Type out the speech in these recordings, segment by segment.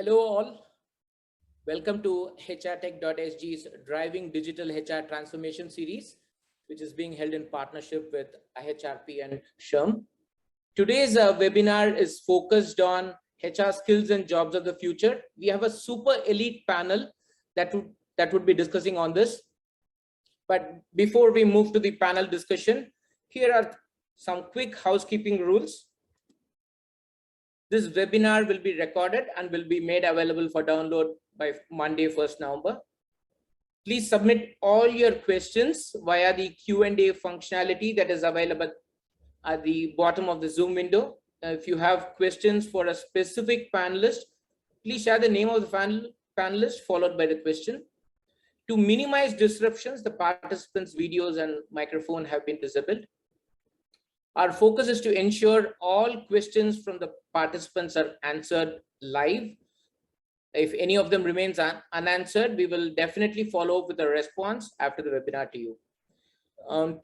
Hello all, welcome to hrtech.sg's Driving Digital HR Transformation series, which is being held in partnership with IHRP and SHRM. Today's webinar is focused on HR skills and jobs of the future. We have a super elite panel that would be discussing on this. But before we move to the panel discussion, here are some quick housekeeping rules. This webinar will be recorded and will be made available for download by Monday, 1st November. Please submit all your questions via the Q&A functionality that is available at the bottom of the Zoom window. If you have questions for a specific panelist, please share the name of the panelist followed by the question. To minimize disruptions, the participants' videos and microphone have been disabled. Our focus is to ensure all questions from the participants are answered live. If any of them remains unanswered, we will definitely follow up with a response after the webinar to you.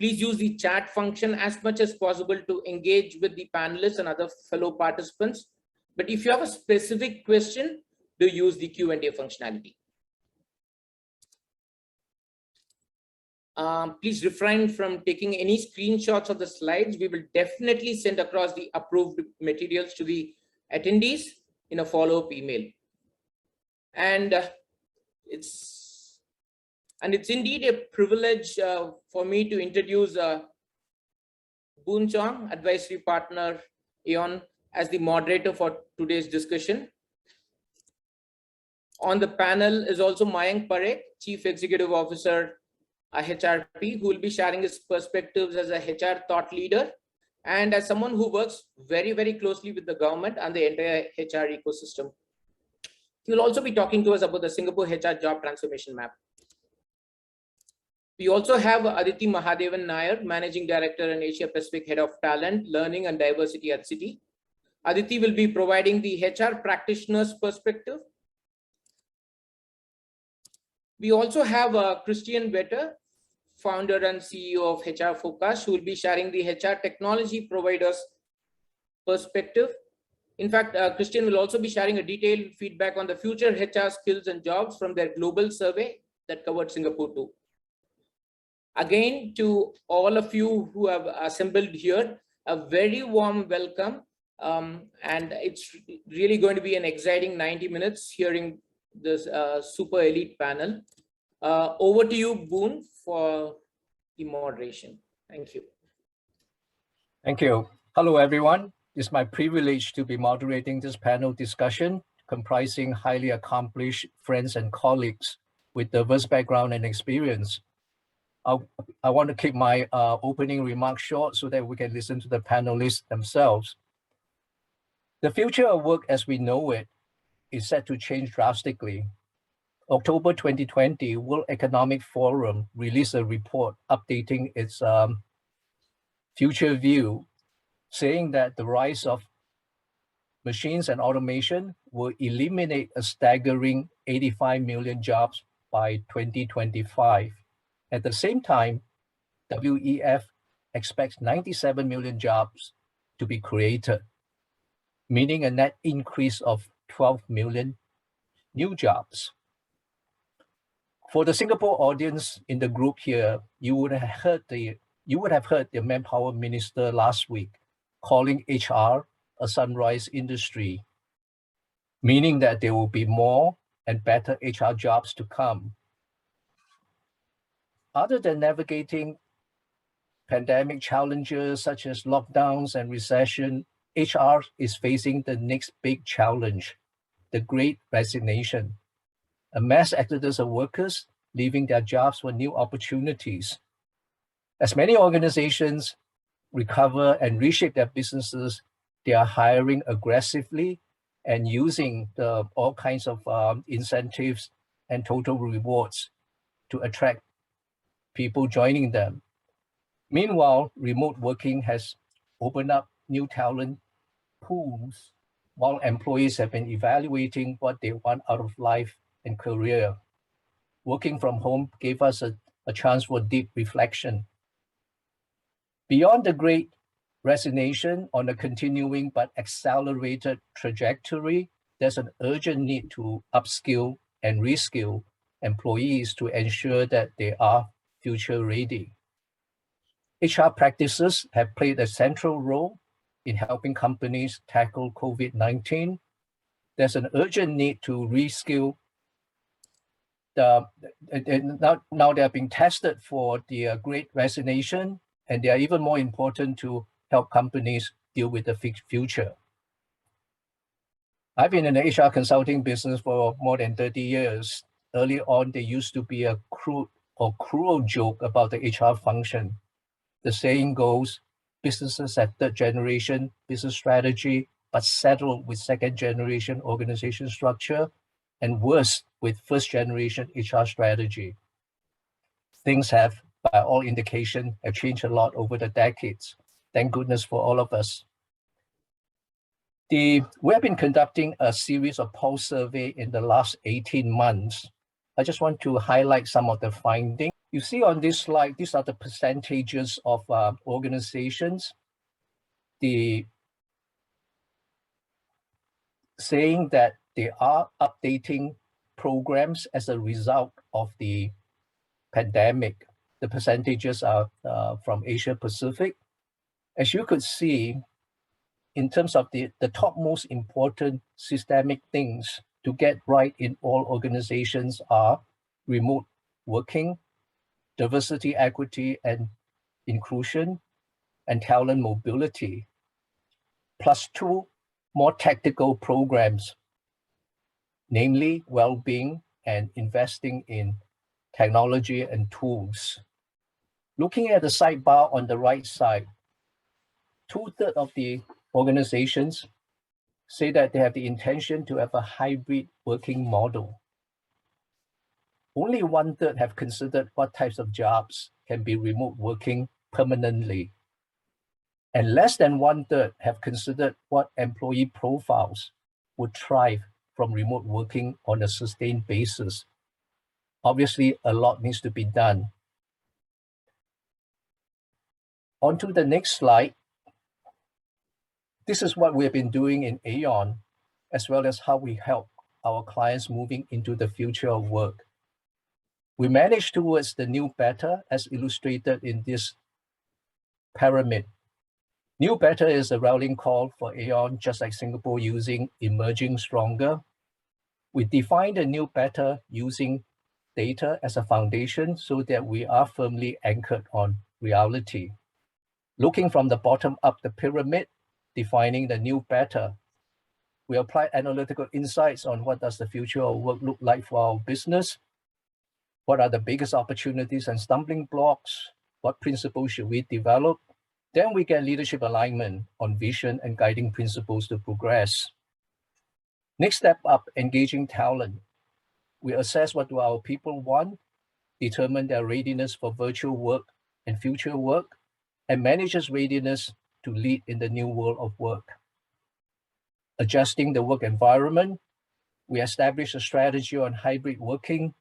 Please use the chat function as much as possible to engage with the panelists and other fellow participants. But if you have a specific question, do use the Q&A functionality. Please refrain from taking any screenshots of the slides. We will definitely send across the approved materials to the attendees in a follow-up email. And it's indeed a privilege for me to introduce Boon Chong, advisory partner Aeon, as the moderator for today's discussion. On the panel is also Mayank Parekh, Chief Executive Officer, IHRP, who will be sharing his perspectives as a HR thought leader and as someone who works very, very closely with the government and the entire HR ecosystem. He will also be talking to us about the Singapore HR job transformation map. We also have Aditi Mahadevan Nair, Managing Director and Asia Pacific Head of Talent, Learning and Diversity at Citi. Aditi will be providing the HR practitioner's perspective. We also have Christian Vetter, founder and CEO of HR Focus, who will be sharing the HR technology providers perspective. In fact, Christian will also be sharing a detailed feedback on the future HR skills and jobs from their global survey that covered Singapore too. Again, to all of you who have assembled here, a very warm welcome. And it's really going to be an exciting 90 minutes hearing this super elite panel. Over to you, Boon, for the moderation. Thank you. Thank you. Hello, everyone. It's my privilege to be moderating this panel discussion comprising highly accomplished friends and colleagues with diverse background and experience. I want to keep my opening remarks short so that we can listen to the panelists themselves. The future of work as we know it is set to change drastically. October 2020, World Economic Forum released a report updating its future view, saying that the rise of machines and automation will eliminate a staggering 85 million jobs by 2025. At the same time, WEF expects 97 million jobs to be created, meaning a net increase of 12 million new jobs. For the Singapore audience in the group here, you would have heard the Manpower Minister last week calling HR a sunrise industry, meaning that there will be more and better HR jobs to come. Other than navigating pandemic challenges such as lockdowns and recession, HR is facing the next big challenge, the Great Resignation, a mass exodus of workers leaving their jobs for new opportunities. As many organizations recover and reshape their businesses, they are hiring aggressively and using all kinds of incentives and total rewards to attract people joining them. Meanwhile, remote working has opened up new talent pools while employees have been evaluating what they want out of life and career. Working from home gave us a chance for deep reflection. Beyond the Great Resignation on a continuing but accelerated trajectory, there's an urgent need to upskill and reskill employees to ensure that they are future ready. HR practices have played a central role in helping companies tackle COVID-19. There's an urgent need to reskill. Now they are being tested for the Great Resignation, and they are even more important to help companies deal with the future. I've been in the HR consulting business for more than 30 years. Early on, there used to be a crude or cruel joke about the HR function. The saying goes, businesses at third generation business strategy, but settle with second generation organization structure, and worse with first generation HR strategy. Things have, by all indication, have changed a lot over the decades. Thank goodness for all of us. We have been conducting a series of pulse survey in the last 18 months. I just want to highlight some of the findings. You see on this slide, these are the percentages of organizations saying that they are updating programs as a result of the pandemic. The percentages are from Asia Pacific. As you could see, in terms of the top most important systemic things to get right in all organizations are remote working, diversity, equity, and inclusion, and talent mobility, plus 2 more tactical programs, namely well-being and investing in technology and tools. Looking at the sidebar on the right side, 2/3 of the organizations say that they have the intention to have a hybrid working model. Only 1/3 have considered what types of jobs can be remote working permanently. And less than 1/3 have considered what employee profiles would thrive from remote working on a sustained basis. Obviously, a lot needs to be done. On to the next slide. This is what we have been doing in Aon, as well as how we help our clients moving into the future of work. We manage towards the new better as illustrated in this pyramid. New better is a rallying call for Aon, just like Singapore using emerging stronger. We define the new better using data as a foundation so that we are firmly anchored on reality. Looking from the bottom up the pyramid, defining the new better, we apply analytical insights on what does the future of work look like for our business, what are the biggest opportunities and stumbling blocks, what principles should we develop. Then we get leadership alignment on vision and guiding principles to progress. Next step up, engaging talent. We assess what do our people want, determine their readiness for virtual work and future work, and managers' readiness to lead in the new world of work. Adjusting the work environment, we establish a strategy on hybrid working,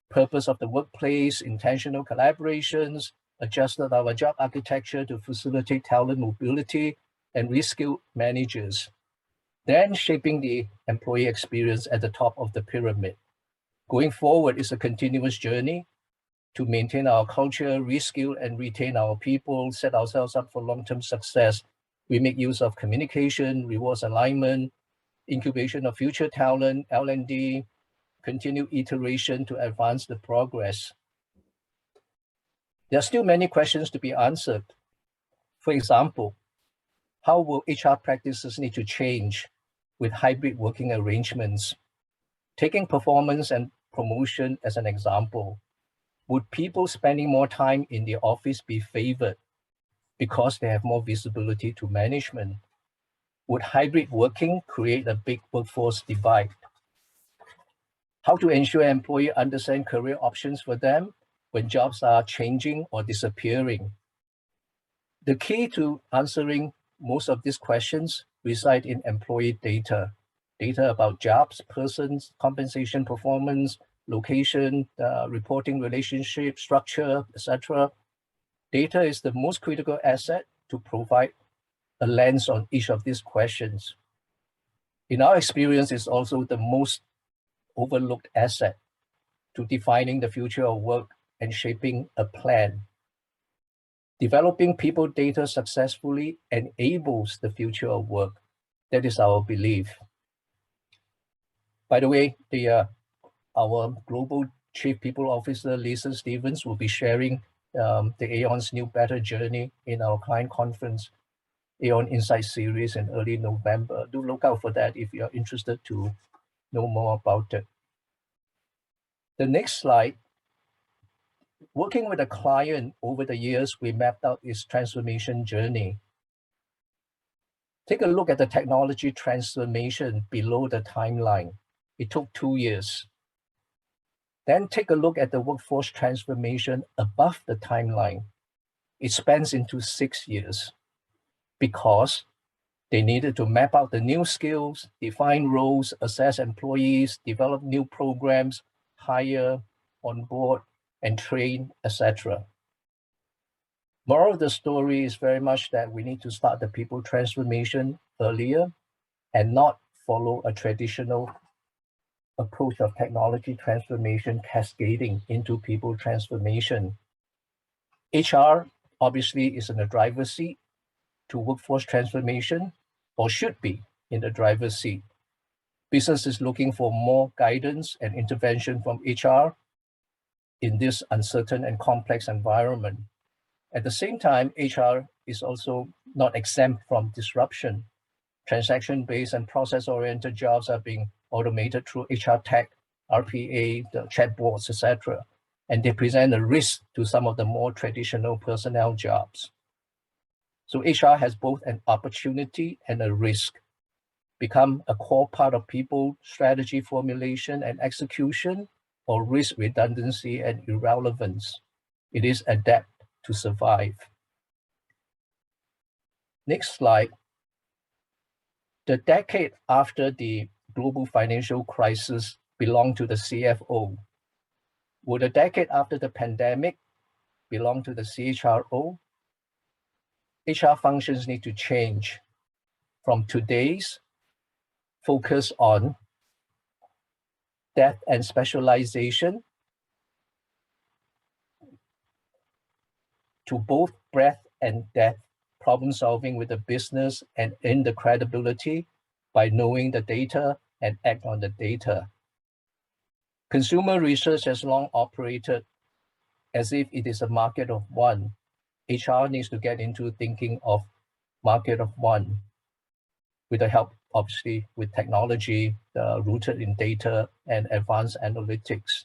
purpose of the workplace, intentional collaborations, adjusted our job architecture to facilitate talent mobility and reskill managers. Then shaping the employee experience at the top of the pyramid. Going forward is a continuous journey to maintain our culture, reskill and retain our people, set ourselves up for long-term success. We make use of communication, rewards alignment, incubation of future talent, L&D, continued iteration to advance the progress. There are still many questions to be answered. For example, how will HR practices need to change with hybrid working arrangements? Taking performance and promotion as an example, would people spending more time in the office be favored because they have more visibility to management? Would hybrid working create a big workforce divide? How to ensure employees understand career options for them when jobs are changing or disappearing? The key to answering most of these questions reside in employee data. Data about jobs, persons, compensation, performance, location, reporting relationship, structure, etc. Data is the most critical asset to provide a lens on each of these questions. In our experience, it's also the most overlooked asset to defining the future of work and shaping a plan. Developing people data successfully enables the future of work. That is our belief. By the way, our Global Chief People Officer, Lisa Stevens, will be sharing the Aon's New Better Journey in our client conference, Aon Insight Series in early November. Do look out for that if you're interested to know more about it. The next slide. Working with a client over the years, we mapped out its transformation journey. Take a look at the technology transformation below the timeline. It took 2 years. Then take a look at the workforce transformation above the timeline. It spans into 6 years because they needed to map out the new skills, define roles, assess employees, develop new programs, hire, onboard, and train, etc. Moral of the story is very much that we need to start the people transformation earlier and not follow a traditional approach of technology transformation cascading into people transformation. HR obviously is in the driver's seat to workforce transformation, or should be in the driver's seat. Business is looking for more guidance and intervention from HR in this uncertain and complex environment. At the same time, HR is also not exempt from disruption. Transaction-based and process-oriented jobs are being automated through hrtech, RPA, the chatbots, etc. And they present a risk to some of the more traditional personnel jobs. So HR has both an opportunity and a risk. Become a core part of people strategy formulation and execution, or risk redundancy and irrelevance. It is adapt to survive. Next slide. The decade after the global financial crisis belonged to the CFO. Would the decade after the pandemic belong to the CHRO? HR functions need to change from today's focus on depth and specialization to both breadth and depth, problem solving with the business and in the credibility by knowing the data and act on the data. Consumer research has long operated as if it is a market of one. HR needs to get into thinking of market of one with the help, obviously, with technology rooted in data and advanced analytics.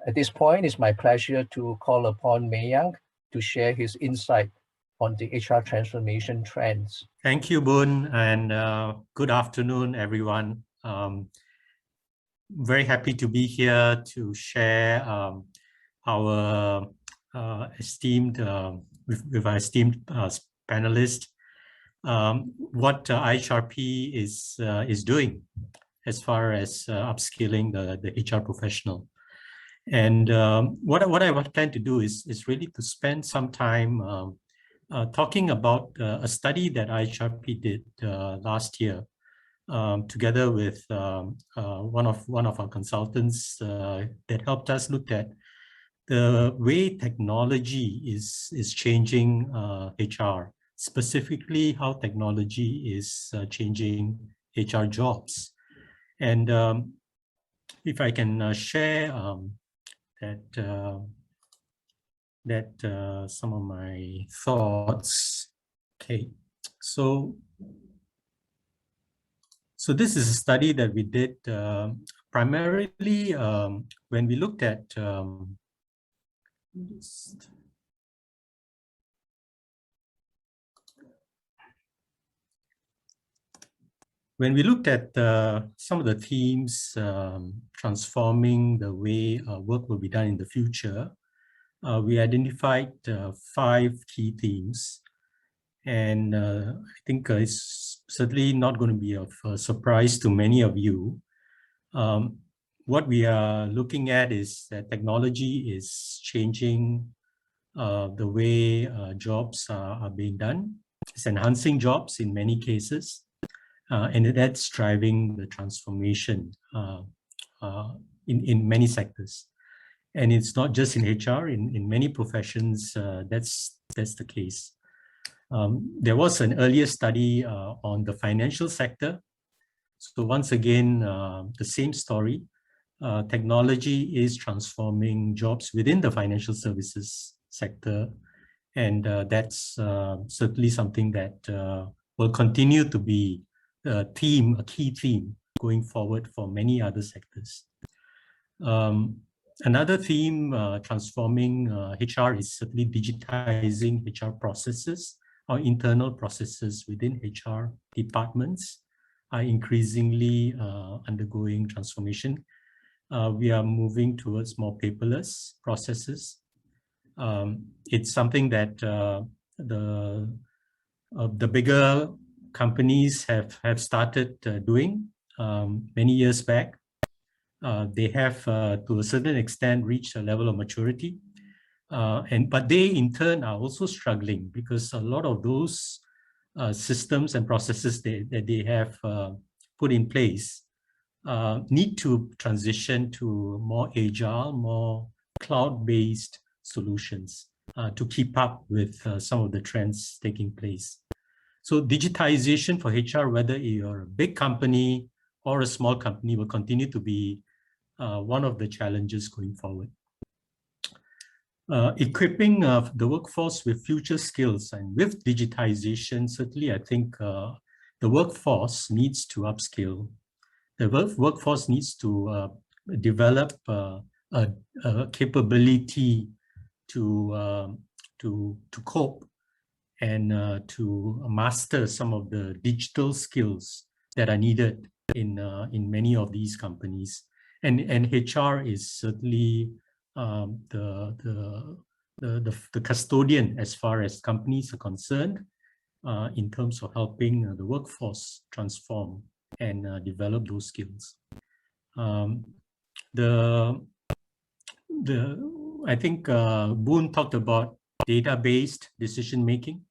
At this point, it's my pleasure to call upon Mayank to share his insight on the HR transformation trends. Thank you, Boon, and good afternoon, everyone. Very happy to be here to share our esteemed with our esteemed panelist what IHRP is doing as far as upskilling the HR professional. And what I plan to do is really to spend some time talking about a study that IHRP did last year together with one of our consultants that helped us look at the way technology is changing HR, specifically how technology is changing HR jobs. And if I can share some of my thoughts. Okay, so this is a study that we did primarily when we looked at some of the themes transforming the way work will be done in the future. We identified 5 key themes, and I think it's certainly not going to be of surprise to many of you. What we are looking at is that technology is changing the way jobs are being done. It's enhancing jobs in many cases. and that's driving the transformation in many sectors. And it's not just in HR, in many professions, that's the case. There was an earlier study on the financial sector. So once again, the same story. Technology is transforming jobs within the financial services sector. And that's certainly something that will continue to be a key theme going forward for many other sectors. Another theme transforming HR is certainly digitizing HR processes. Our internal processes within HR departments are increasingly undergoing transformation. We are moving towards more paperless processes. It's something that the bigger companies have started doing many years back. They have, to a certain extent, reached a level of maturity. But they, in turn, are also struggling because a lot of those systems and processes that they have put in place need to transition to more agile, more cloud-based solutions to keep up with some of the trends taking place. So digitization for HR, whether you're a big company or a small company, will continue to be one of the challenges going forward. Equipping the workforce with future skills, and with digitization, certainly I think the workforce needs to upskill. The workforce needs to develop a capability to cope and to master some of the digital skills that are needed in many of these companies. And HR is certainly the custodian as far as companies are concerned in terms of helping the workforce transform and develop those skills. I think Boon talked about data-based decision-making,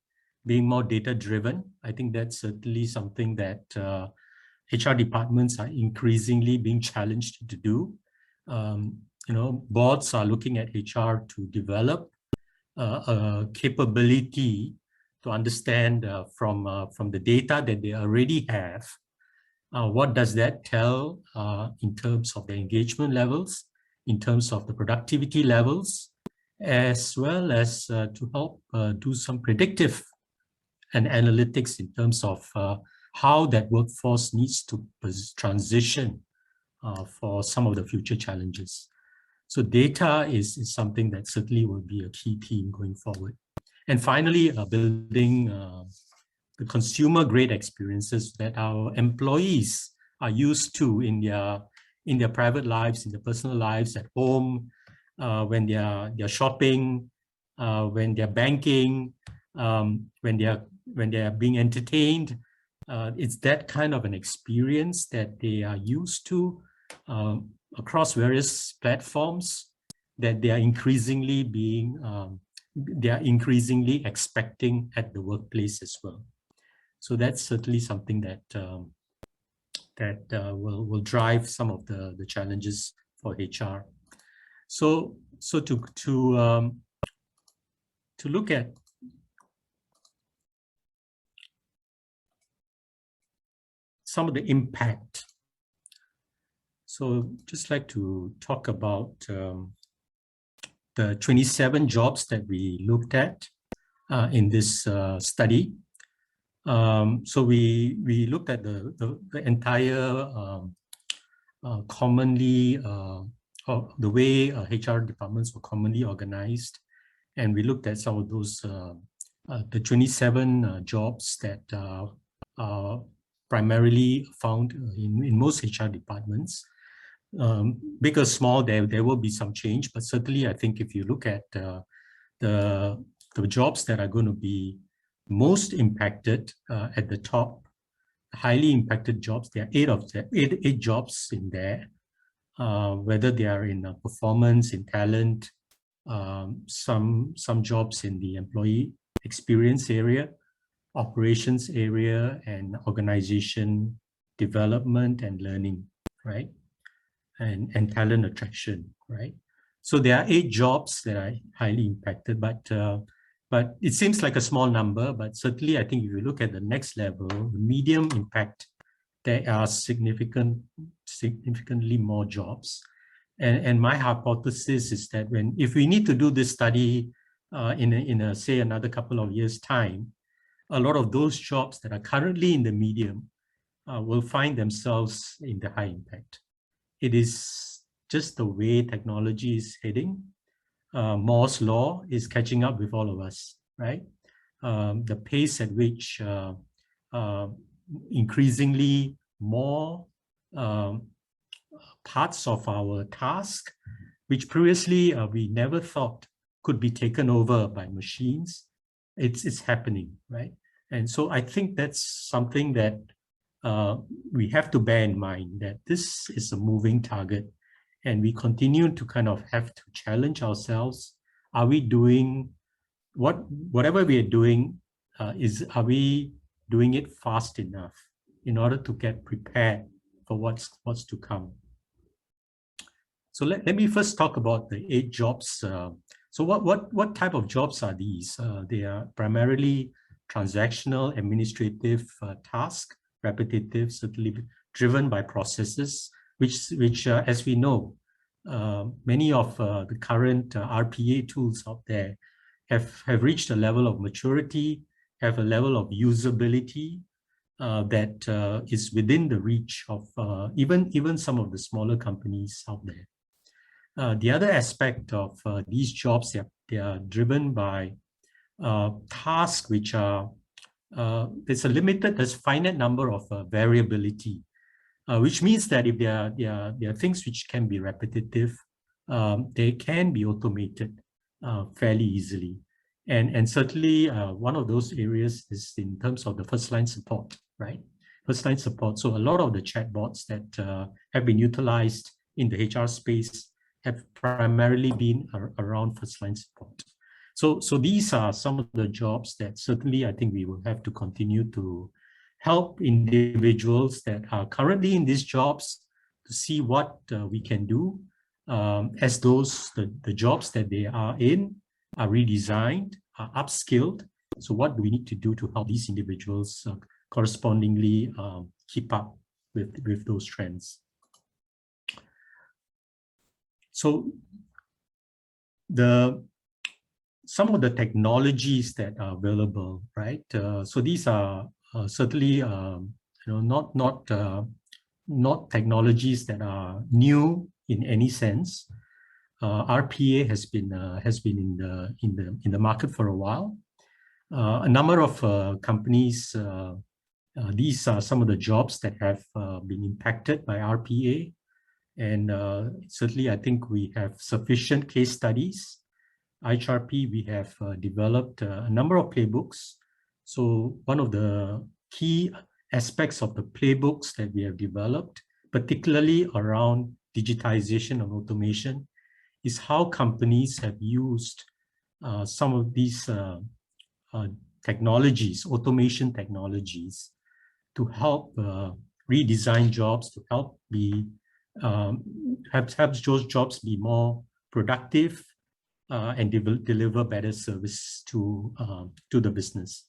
being more data-driven. I think that's certainly something that HR departments are increasingly being challenged to do. Boards are looking at HR to develop a capability to understand from the data that they already have, what does that tell in terms of the engagement levels, in terms of the productivity levels, as well as to help do some predictive and analytics in terms of how that workforce needs to transition for some of the future challenges. So data is something that certainly will be a key theme going forward. And finally, building the consumer-grade experiences that our employees are used to in their private lives, in their personal lives, at home, when they're shopping, when they're banking, when they are being entertained. It's that kind of an experience that they are used to across various platforms that they are increasingly expecting at the workplace as well. So that's certainly something that will drive some of the challenges for HR. So to look at some of the impact. So just like to talk about the 27 jobs that we looked at in this study. So we looked at the entire commonly, the way HR departments were commonly organized. And we looked at some of those, the 27 jobs that are primarily found in most HR departments. Big or small, there will be some change, but certainly I think if you look at the jobs that are going to be most impacted at the top, highly impacted jobs, there are eight jobs in there, whether they are in performance, in talent, some jobs in the employee experience area, operations area and organization development and learning, right? And talent attraction, right? So there are 8 jobs that are highly impacted, but it seems like a small number, but certainly I think if you look at the next level, the medium impact, there are significantly more jobs. And my hypothesis is that if we need to do this study in say another couple of years' time, a lot of those jobs that are currently in the medium will find themselves in the high impact. It is just the way technology is heading. Moore's law is catching up with all of us, right? The pace at which increasingly more parts of our task, which previously we never thought could be taken over by machines, it's happening, right? And so I think that's something that we have to bear in mind, that this is a moving target, and we continue to kind of have to challenge ourselves. Are we doing whatever we are doing? Are we doing it fast enough in order to get prepared for what's to come? So let me first talk about the 8 jobs. So what type of jobs are these? They are primarily transactional, administrative tasks, repetitive, certainly driven by processes, which as we know, many of the current RPA tools out there have reached a level of maturity, have a level of usability that is within the reach of even some of the smaller companies out there. The other aspect of these jobs, they are driven by tasks which are, there's finite number of variability, which means that if there are things which can be repetitive, they can be automated fairly easily. And certainly one of those areas is in terms of the first line support, right? First line support. So a lot of the chatbots that have been utilized in the HR space have primarily been around first line support. So these are some of the jobs that certainly I think we will have to continue to help individuals that are currently in these jobs to see what we can do as the jobs that they are in are redesigned, are upskilled. So what do we need to do to help these individuals correspondingly keep up with those trends? So some of the technologies that are available, right? So these are certainly not technologies that are new in any sense. RPA has been in the market for a while. A number of companies. These are some of the jobs that have been impacted by RPA. And certainly, I think we have sufficient case studies. IHRP, we have developed a number of playbooks. So one of the key aspects of the playbooks that we have developed, particularly around digitization and automation, is how companies have used some of these technologies, automation technologies, to help redesign jobs, to help help those jobs be more productive and deliver better service to the business.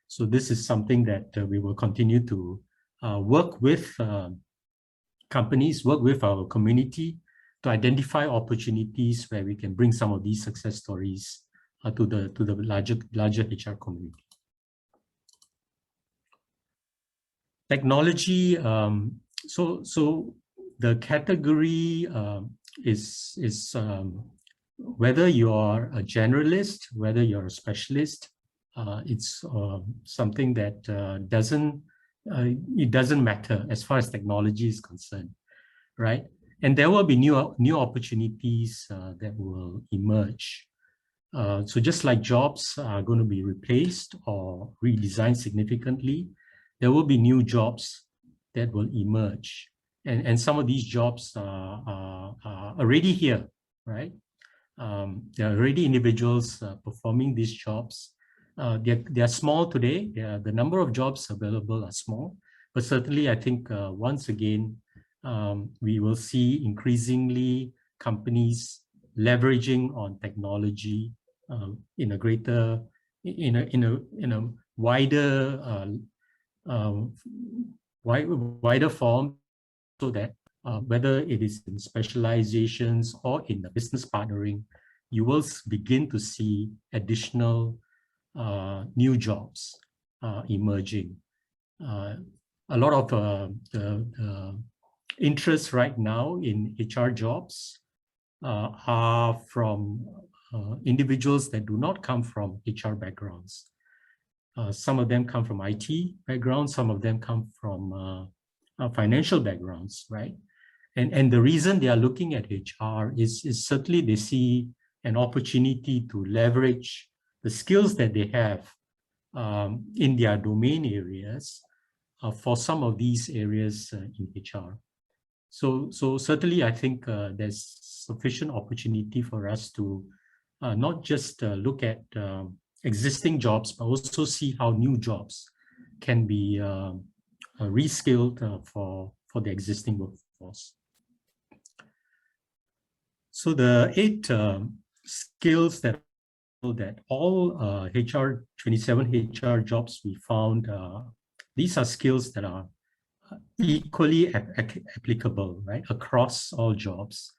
So this is something that we will continue to work with companies, work with our community to identify opportunities where we can bring some of these success stories to the larger HR community. Technology. So the category is whether you are a generalist, whether you're a specialist. It's something that it doesn't matter as far as technology is concerned, right? And there will be new opportunities that will emerge. So just like jobs are going to be replaced or redesigned significantly, there will be new jobs that will emerge. And some of these jobs are already here, right? There are already individuals performing these jobs. They are small today. The number of jobs available are small, but certainly I think once again, we will see increasingly companies leveraging on technology in a greater, in a wider, wider form, so that whether it is in specializations or in the business partnering, you will begin to see additional new jobs emerging. A lot of the interest right now in HR jobs are from individuals that do not come from HR backgrounds. Some of them come from IT backgrounds, some of them come from financial backgrounds, right? And the reason they are looking at HR is certainly they see an opportunity to leverage the skills that they have in their domain areas for some of these areas in HR. So certainly I think there's sufficient opportunity for us to not just look at existing jobs, but also see how new jobs can be reskilled for the existing workforce. So the 8 skills that all HR 27 HR jobs we found, these are skills that are equally applicable, right, across all jobs.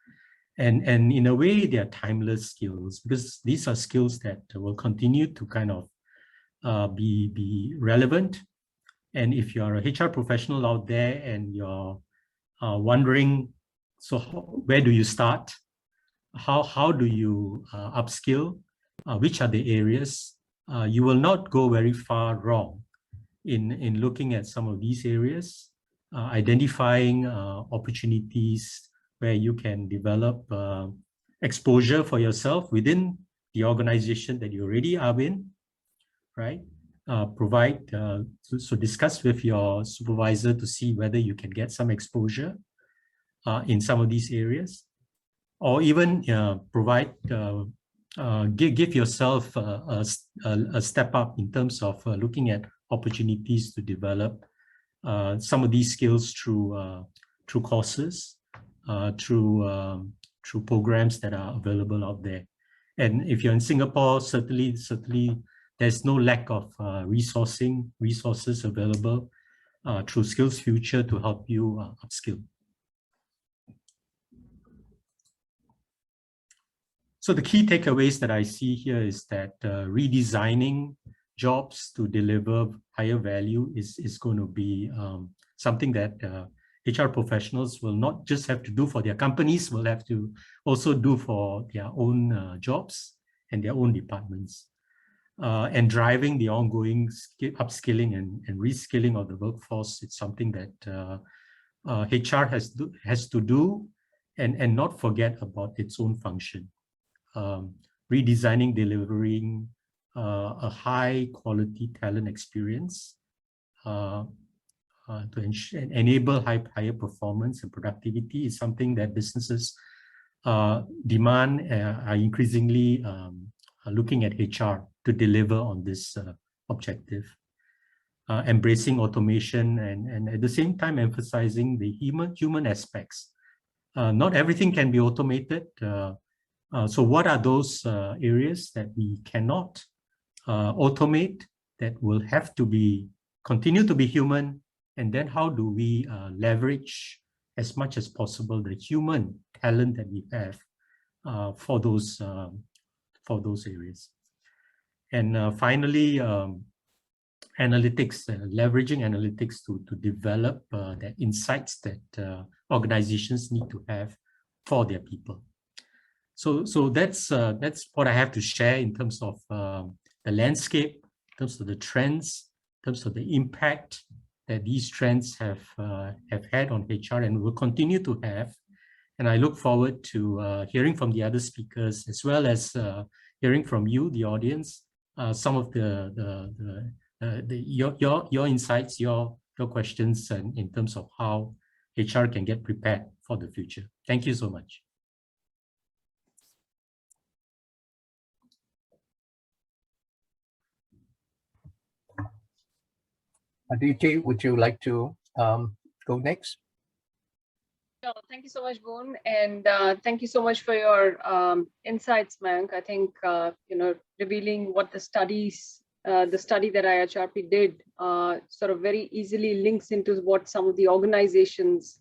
And in a way, they are timeless skills, because these are skills that will continue to kind of be relevant. And if you're a HR professional out there and you're wondering, so where do you start? How do you upskill? Which are the areas? You will not go very far wrong in looking at some of these areas, identifying opportunities where you can develop exposure for yourself within the organization that you already are in, right? So discuss with your supervisor to see whether you can get some exposure in some of these areas, or even give yourself a step up in terms of looking at opportunities to develop some of these skills through courses, through programs that are available out there. And if you're in Singapore, certainly there's no lack of resources available through Skills Future to help you upskill. So the key takeaways that I see here is that redesigning jobs to deliver higher value is going to be something that HR professionals will not just have to do for their companies, will have to also do for their own jobs and their own departments. And driving the ongoing upskilling and reskilling of the workforce, it's something that HR has to do and not forget about its own function. Redesigning, delivering a high quality talent experience to enable higher performance and productivity is something that businesses demand, are increasingly looking at HR to deliver on this objective. Embracing automation and at the same time emphasizing the human aspects. Not everything can be automated. So what are those areas that we cannot automate, that will have to continue to be human? And then how do we leverage as much as possible the human talent that we have for those areas? And finally, analytics, leveraging analytics to develop the insights that organizations need to have for their people. So that's what I have to share in terms of the landscape, in terms of the trends, in terms of the impact that these trends have had on HR and will continue to have. And I look forward to hearing from the other speakers, as well as hearing from you, the audience, some of your insights, your questions, and in terms of how HR can get prepared for the future. Thank you so much. Aditi, would you like to go next? Sure. Thank you so much, Boon, and thank you so much for your insights, Mayank. I think revealing what the study that IHRP did sort of very easily links into what some of the organizations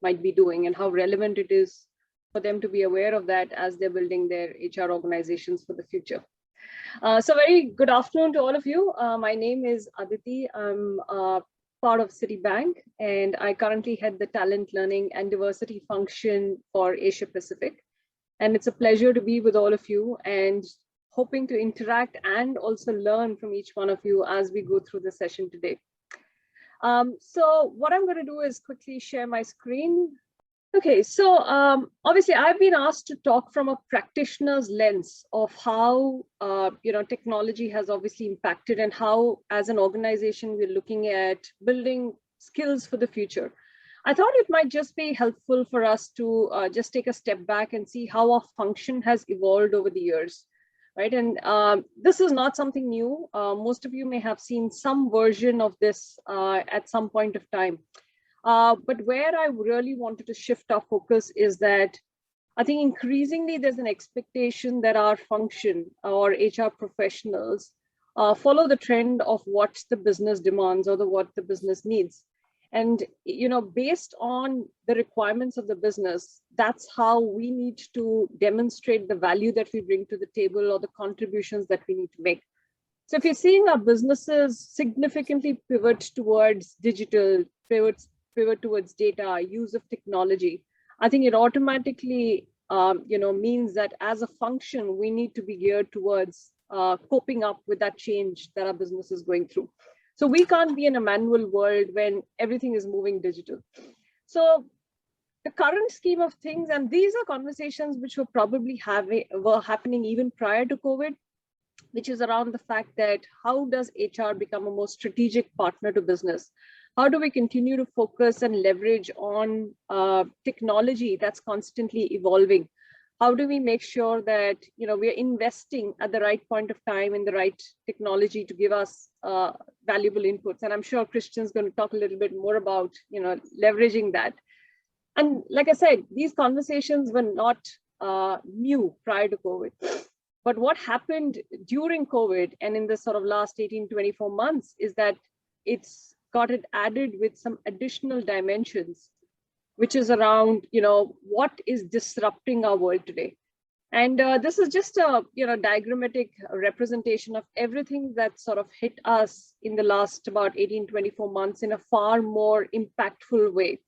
might be doing and how relevant it is for them to be aware of that as they're building their HR organizations for the future. So very good afternoon to all of you. My name is Aditi. I'm part of Citibank, and I currently head the talent learning and diversity function for Asia Pacific. And it's a pleasure to be with all of you and hoping to interact and also learn from each one of you as we go through the session today. So what I'm going to do is quickly share my screen. Okay, so obviously I've been asked to talk from a practitioner's lens of how technology has obviously impacted and how as an organization we're looking at building skills for the future. I thought it might just be helpful for us to just take a step back and see how our function has evolved over the years, right? And this is not something new. Most of you may have seen some version of this at some point of time. But where I really wanted to shift our focus is that I think increasingly there's an expectation that our function or HR professionals follow the trend of what the business demands or what the business needs. And, based on the requirements of the business, that's how we need to demonstrate the value that we bring to the table or the contributions that we need to make. So if you're seeing our businesses significantly pivot towards digital, pivot towards data, use of technology, I think it automatically, means that as a function, we need to be geared towards coping up with that change that our business is going through. So we can't be in a manual world when everything is moving digital. So the current scheme of things, and these are conversations which were probably happening even prior to COVID, which is around the fact that how does HR become a more strategic partner to business? How do we continue to focus and leverage on technology that's constantly evolving? How do we make sure that we are investing at the right point of time in the right technology to give us valuable inputs? And I'm sure Christian's going to talk a little bit more about leveraging that. And like I said, these conversations were not new prior to COVID. But what happened during COVID and in the sort of last 18, 24 months is that it's got it added with some additional dimensions, which is around, what is disrupting our world today. And this is just a, diagrammatic representation of everything that sort of hit us in the last about 18, 24 months in a far more impactful way.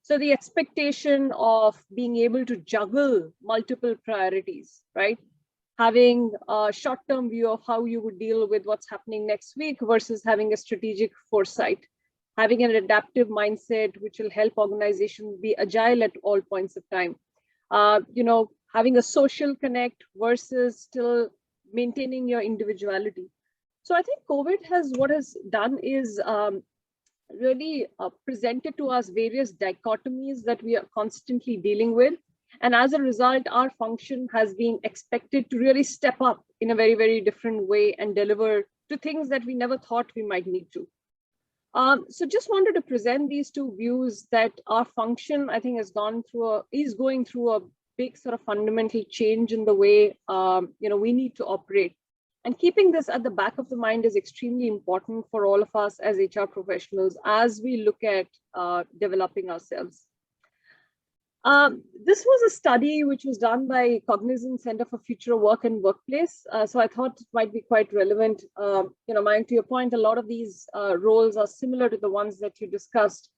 So the expectation of being able to juggle multiple priorities, right? Having a short-term view of how you would deal with what's happening next week versus having a strategic foresight, having an adaptive mindset, which will help organizations be agile at all points of time, having a social connect versus still maintaining your individuality. So I think COVID what has done is really presented to us various dichotomies that we are constantly dealing with. And as a result, our function has been expected to really step up in a very, very different way and deliver to things that we never thought we might need to. So just wanted to present these two views that our function, I think, is going through a big sort of fundamental change in the way we need to operate. And keeping this at the back of the mind is extremely important for all of us as HR professionals as we look at developing ourselves. This was a study which was done by Cognizant Center for Future Work and Workplace. So I thought it might be quite relevant. Mayank, to your point, a lot of these roles are similar to the ones that you discussed.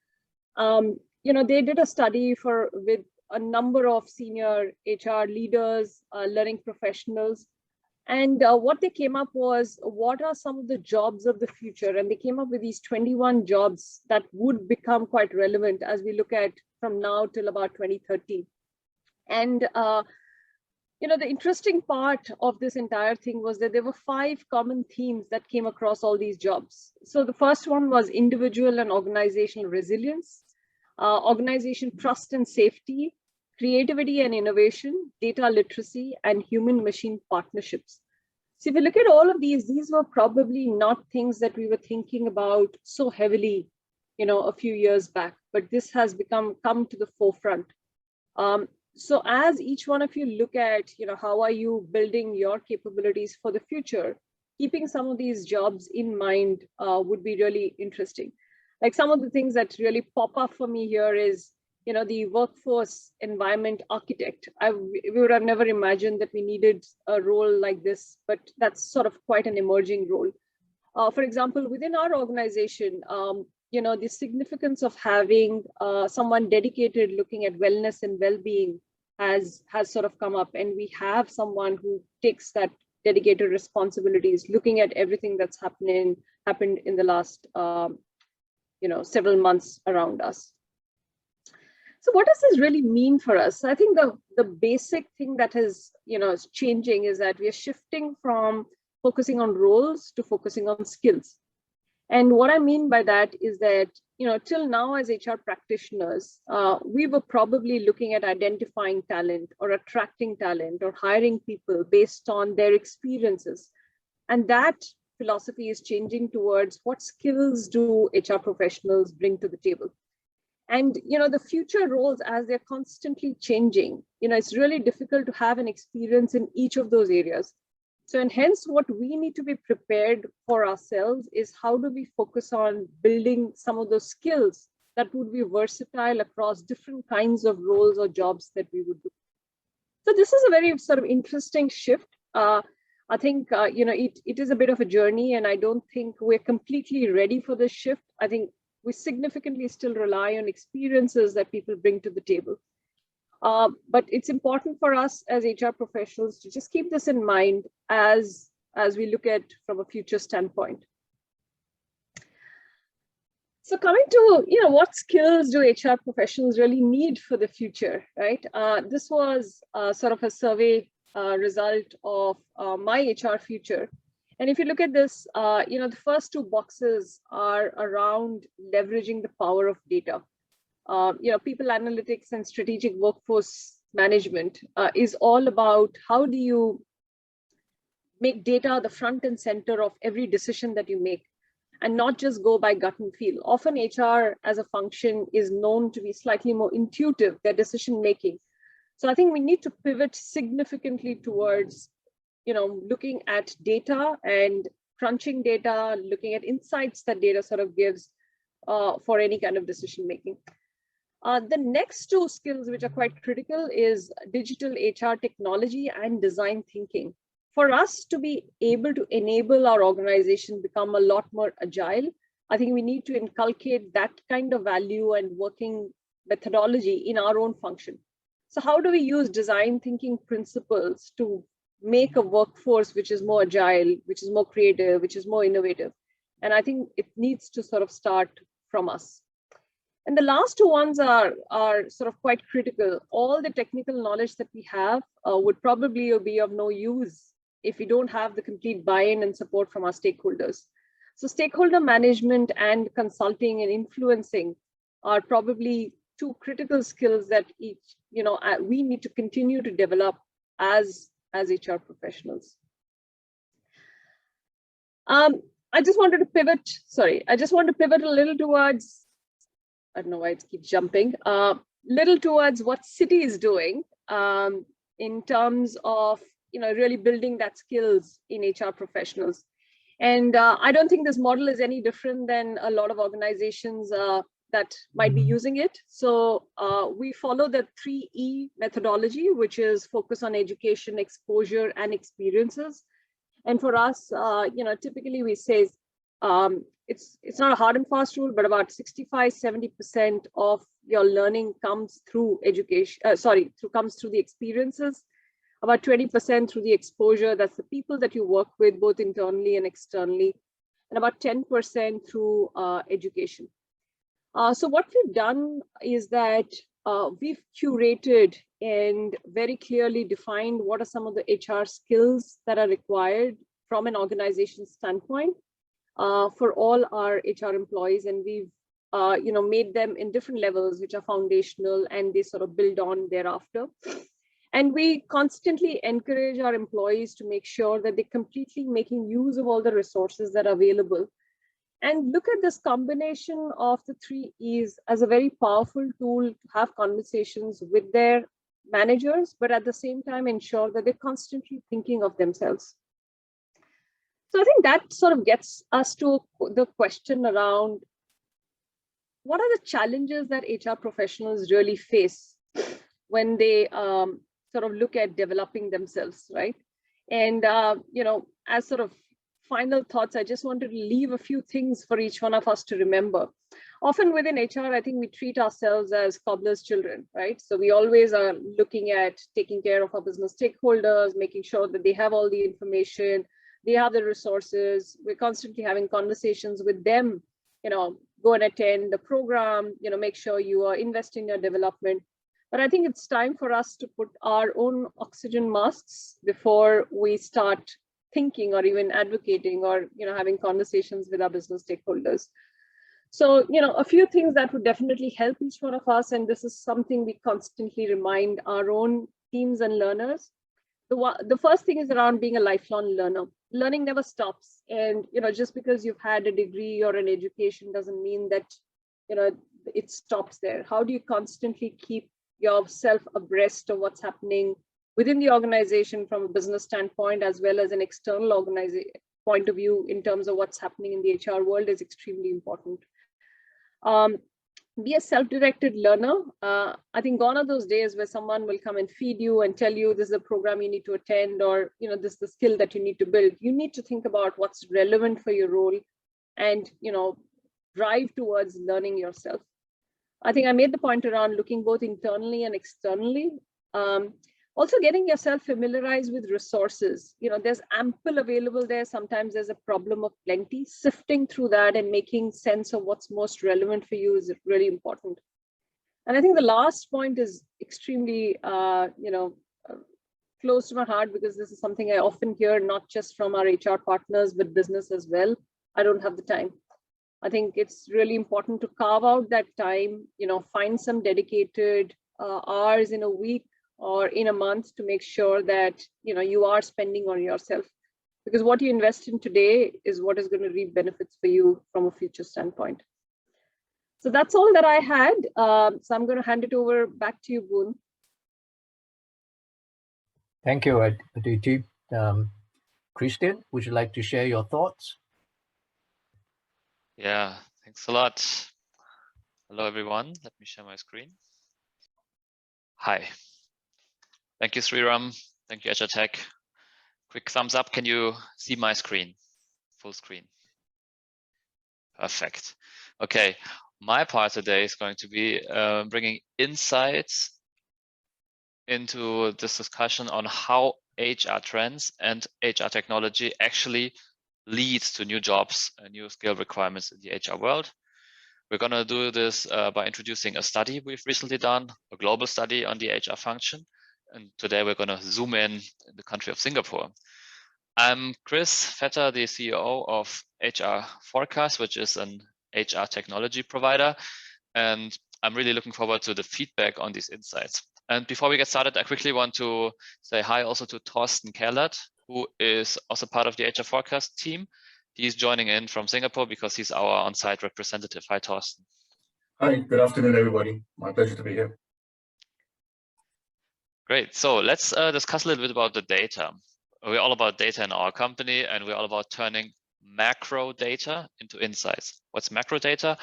They did a study with a number of senior HR leaders, learning professionals. And what they came up was, what are some of the jobs of the future? And they came up with these 21 jobs that would become quite relevant as we look at from now till about 2030. And, the interesting part of this entire thing was that there were 5 common themes that came across all these jobs. So the first one was individual and organizational resilience, organization trust and safety, creativity and innovation, data literacy, and human-machine partnerships. So if you look at all of these were probably not things that we were thinking about so heavily, a few years back, but this has come to the forefront. So as each one of you look at, how are you building your capabilities for the future, keeping some of these jobs in mind would be really interesting. Like some of the things that really pop up for me here is, the workforce environment architect. We would have never imagined that we needed a role like this, but that's sort of quite an emerging role. For example, within our organization, the significance of having someone dedicated looking at wellness and well-being has sort of come up, and we have someone who takes that dedicated responsibilities, looking at everything that's happened in the last several months around us. So what does this really mean for us? I think the basic thing that is changing is that we are shifting from focusing on roles to focusing on skills. And what I mean by that is that, till now as HR practitioners, we were probably looking at identifying talent or attracting talent or hiring people based on their experiences. And that philosophy is changing towards what skills do HR professionals bring to the table. And, the future roles, as they're constantly changing, it's really difficult to have an experience in each of those areas. So, and hence what we need to be prepared for ourselves is how do we focus on building some of those skills that would be versatile across different kinds of roles or jobs that we would do. So this is a very sort of interesting shift. I think, it is a bit of a journey, and I don't think we're completely ready for this shift. I think we significantly still rely on experiences that people bring to the table. But it's important for us as HR professionals to just keep this in mind as we look at from a future standpoint. So coming to, what skills do HR professionals really need for the future, right? This was sort of a survey result of My HR Future. And if you look at this, the first two boxes are around leveraging the power of data. People analytics and strategic workforce management is all about how do you make data the front and center of every decision that you make, and not just go by gut and feel. Often HR as a function is known to be slightly more intuitive, their decision making. So I think we need to pivot significantly towards looking at data and crunching data, looking at insights that data sort of gives for any kind of decision making. The next two skills, which are quite critical, is digital HR technology and design thinking. For us to be able to enable our organization become a lot more agile, I think we need to inculcate that kind of value and working methodology in our own function. So how do we use design thinking principles to make a workforce which is more agile, which is more creative, which is more innovative? And I think it needs to sort of start from us. And the last two ones are sort of quite critical. All the technical knowledge that we have would probably be of no use if we don't have the complete buy-in and support from our stakeholders. So stakeholder management and consulting and influencing are probably two critical skills that we need to continue to develop as HR professionals. I just want to pivot a little towards, I don't know why it keeps jumping, little towards what Citi is doing in terms of really building that skills in HR professionals. And I don't think this model is any different than a lot of organizations that might be using it. So we follow the 3E methodology, which is focus on education, exposure, and experiences. And for us, typically we say it's not a hard and fast rule, but about 65–70% of your learning comes through education. Comes through the experiences. About 20% through the exposure. That's the people that you work with, both internally and externally, and about 10% through education. So what we've done is that we've curated and very clearly defined what are some of the HR skills that are required from an organization standpoint for all our HR employees, and we've made them in different levels, which are foundational, and they sort of build on thereafter. And we constantly encourage our employees to make sure that they're completely making use of all the resources that are available. And look at this combination of the 3 E's as a very powerful tool to have conversations with their managers, but at the same time ensure that they're constantly thinking of themselves. So I think that sort of gets us to the question around what are the challenges that HR professionals really face when they sort of look at developing themselves, right? And, as sort of final thoughts, I just wanted to leave a few things for each one of us to remember. Often within HR, I think we treat ourselves as cobbler's children, right? So we always are looking at taking care of our business stakeholders, making sure that they have all the information, they have the resources. We're constantly having conversations with them, go and attend the program, make sure you are investing in your development. But I think it's time for us to put our own oxygen masks before we start thinking or even advocating or having conversations with our business stakeholders. So a few things that would definitely help each one of us, and this is something we constantly remind our own teams and learners. The first thing is around being a lifelong learner. Learning never stops, and just because you've had a degree or an education doesn't mean that it stops there. How do you constantly keep yourself abreast of what's happening within the organization from a business standpoint, as well as an external organization point of view in terms of what's happening in the HR world is extremely important. Be a self-directed learner. I think gone are those days where someone will come and feed you and tell you this is a program you need to attend, or this is the skill that you need to build. You need to think about what's relevant for your role and drive towards learning yourself. I think I made the point around looking both internally and externally. Also getting yourself familiarized with resources. There's ample available there. Sometimes there's a problem of plenty. Sifting through that and making sense of what's most relevant for you is really important. And I think the last point is extremely, close to my heart, because this is something I often hear, not just from our HR partners, but business as well. I don't have the time. I think it's really important to carve out that time, find some dedicated hours in a week or in a month to make sure that you are spending on yourself, because what you invest in today is what is going to reap benefits for you from a future standpoint. So that's all that I had. So I'm going to hand it over back to you, Boon. Thank you, Aditi. Christian, would you like to share your thoughts? Yeah, thanks a lot. Hello, everyone. Let me share my screen. Hi. Thank you, Sriram. Thank you, hrtech. Quick thumbs up. Can you see my screen? Full screen. Perfect. Okay. My part today is going to be bringing insights into this discussion on how HR trends and HR technology actually leads to new jobs and new skill requirements in the HR world. We're going to do this by introducing a study we've recently done, a global study on the HR function. And today we're going to zoom in the country of Singapore. I'm Chris Vetter, the CEO of HR Forecast, which is an HR technology provider. And I'm really looking forward to the feedback on these insights. And before we get started, I quickly want to say hi also to Thorsten Kellert, who is also part of the HR Forecast team. He's joining in from Singapore because he's our on-site representative. Hi, Thorsten. Hi, good afternoon, everybody. My pleasure to be here. Great. So let's discuss a little bit about the data. We're all about data in our company, and we're all about turning macro data into insights. What's macro data?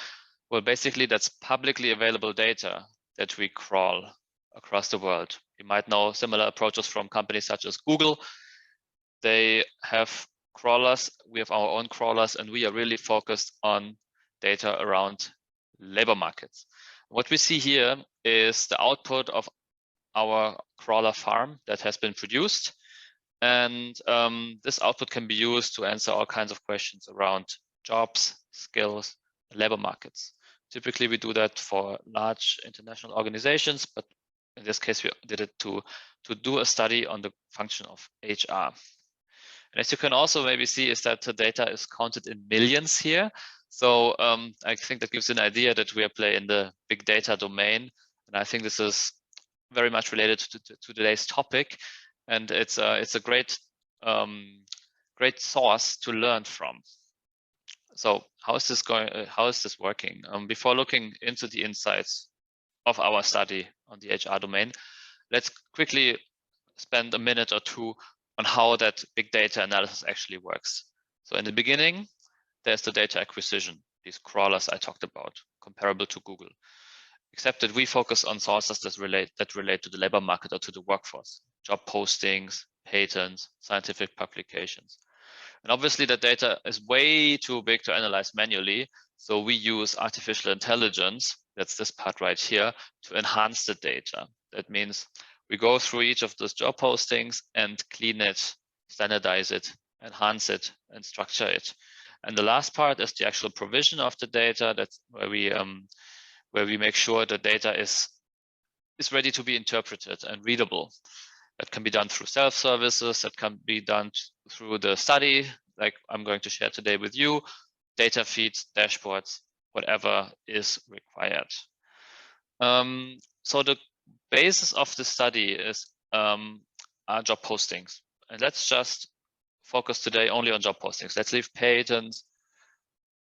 Well, basically, that's publicly available data that we crawl across the world. You might know similar approaches from companies such as Google. They have crawlers, we have our own crawlers, and we are really focused on data around labor markets. What we see here is the output of our crawler farm that has been produced. And this output can be used to answer all kinds of questions around jobs, skills, labor markets. Typically, we do that for large international organizations, but in this case, we did it to do a study on the function of HR. And as you can also maybe see is that the data is counted in millions here. So I think that gives you an idea that we are playing in the big data domain. And I think this is very much related to today's topic, and it's a great great source to learn from. So how is this going? How is this working? Before looking into the insights of our study on the HR domain, let's quickly spend a minute or two on how that big data analysis actually works. So in the beginning, there's the data acquisition, these crawlers I talked about, comparable to Google, except that we focus on sources that relate to the labor market or to the workforce, job postings, patents, scientific publications. And obviously the data is way too big to analyze manually. So we use artificial intelligence, that's this part right here, to enhance the data. That means we go through each of those job postings and clean it, standardize it, enhance it, and structure it. And the last part is the actual provision of the data. That's where we make sure the data is ready to be interpreted and readable. That can be done through self-services, that can be done through the study, like I'm going to share today with you, data feeds, dashboards, whatever is required. So the basis of the study is our job postings. And let's just focus today only on job postings. Let's leave patents,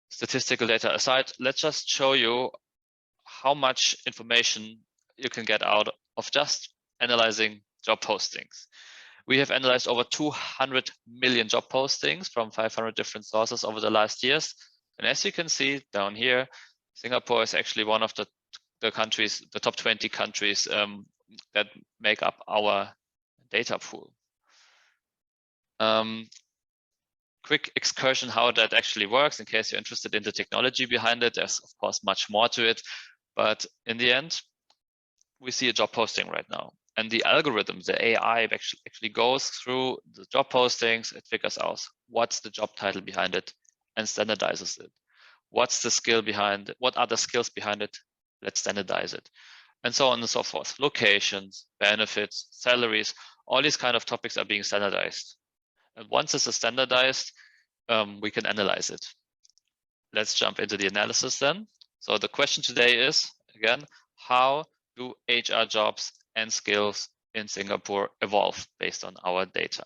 statistical data aside. Let's just show you how much information you can get out of just analyzing job postings. We have analyzed over 200 million job postings from 500 different sources over the last years. And as you can see down here, Singapore is actually one of the countries, the top 20 countries that make up our data pool. Quick excursion how that actually works in case you're interested in the technology behind it. There's of course much more to it, but in the end, we see a job posting right now. And the algorithm, the AI actually goes through the job postings, it figures out what's the job title behind it and standardizes it. What's the skill behind it? What are the skills behind it? Let's standardize it. And so on and so forth. Locations, benefits, salaries, all these kind of topics are being standardized. And once this is standardized, we can analyze it. Let's jump into the analysis then. So the question today is, again, how do HR jobs and skills in Singapore evolve based on our data?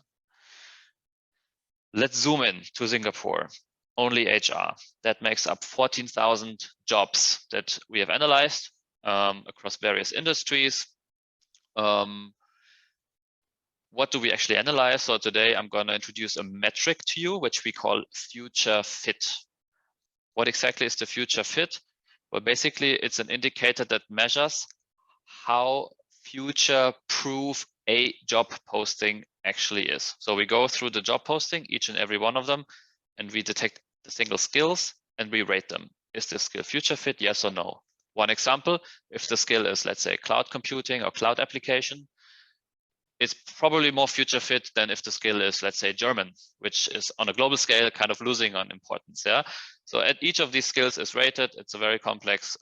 Let's zoom in to Singapore. Only HR. That makes up 14,000 jobs that we have analyzed across various industries. What do we actually analyze? So today I'm going to introduce a metric to you, which we call future fit. What exactly is the future fit? Well, basically it's an indicator that measures how future-proof a job posting actually is. So we go through the job posting, each and every one of them, and we detect the single skills and we rate them. Is this skill future fit? Yes or no? One example, if the skill is, let's say, cloud computing or cloud application, it's probably more future fit than if the skill is, let's say, German, which is on a global scale kind of losing on importance. Yeah. So at each of these skills is rated. It's a very complex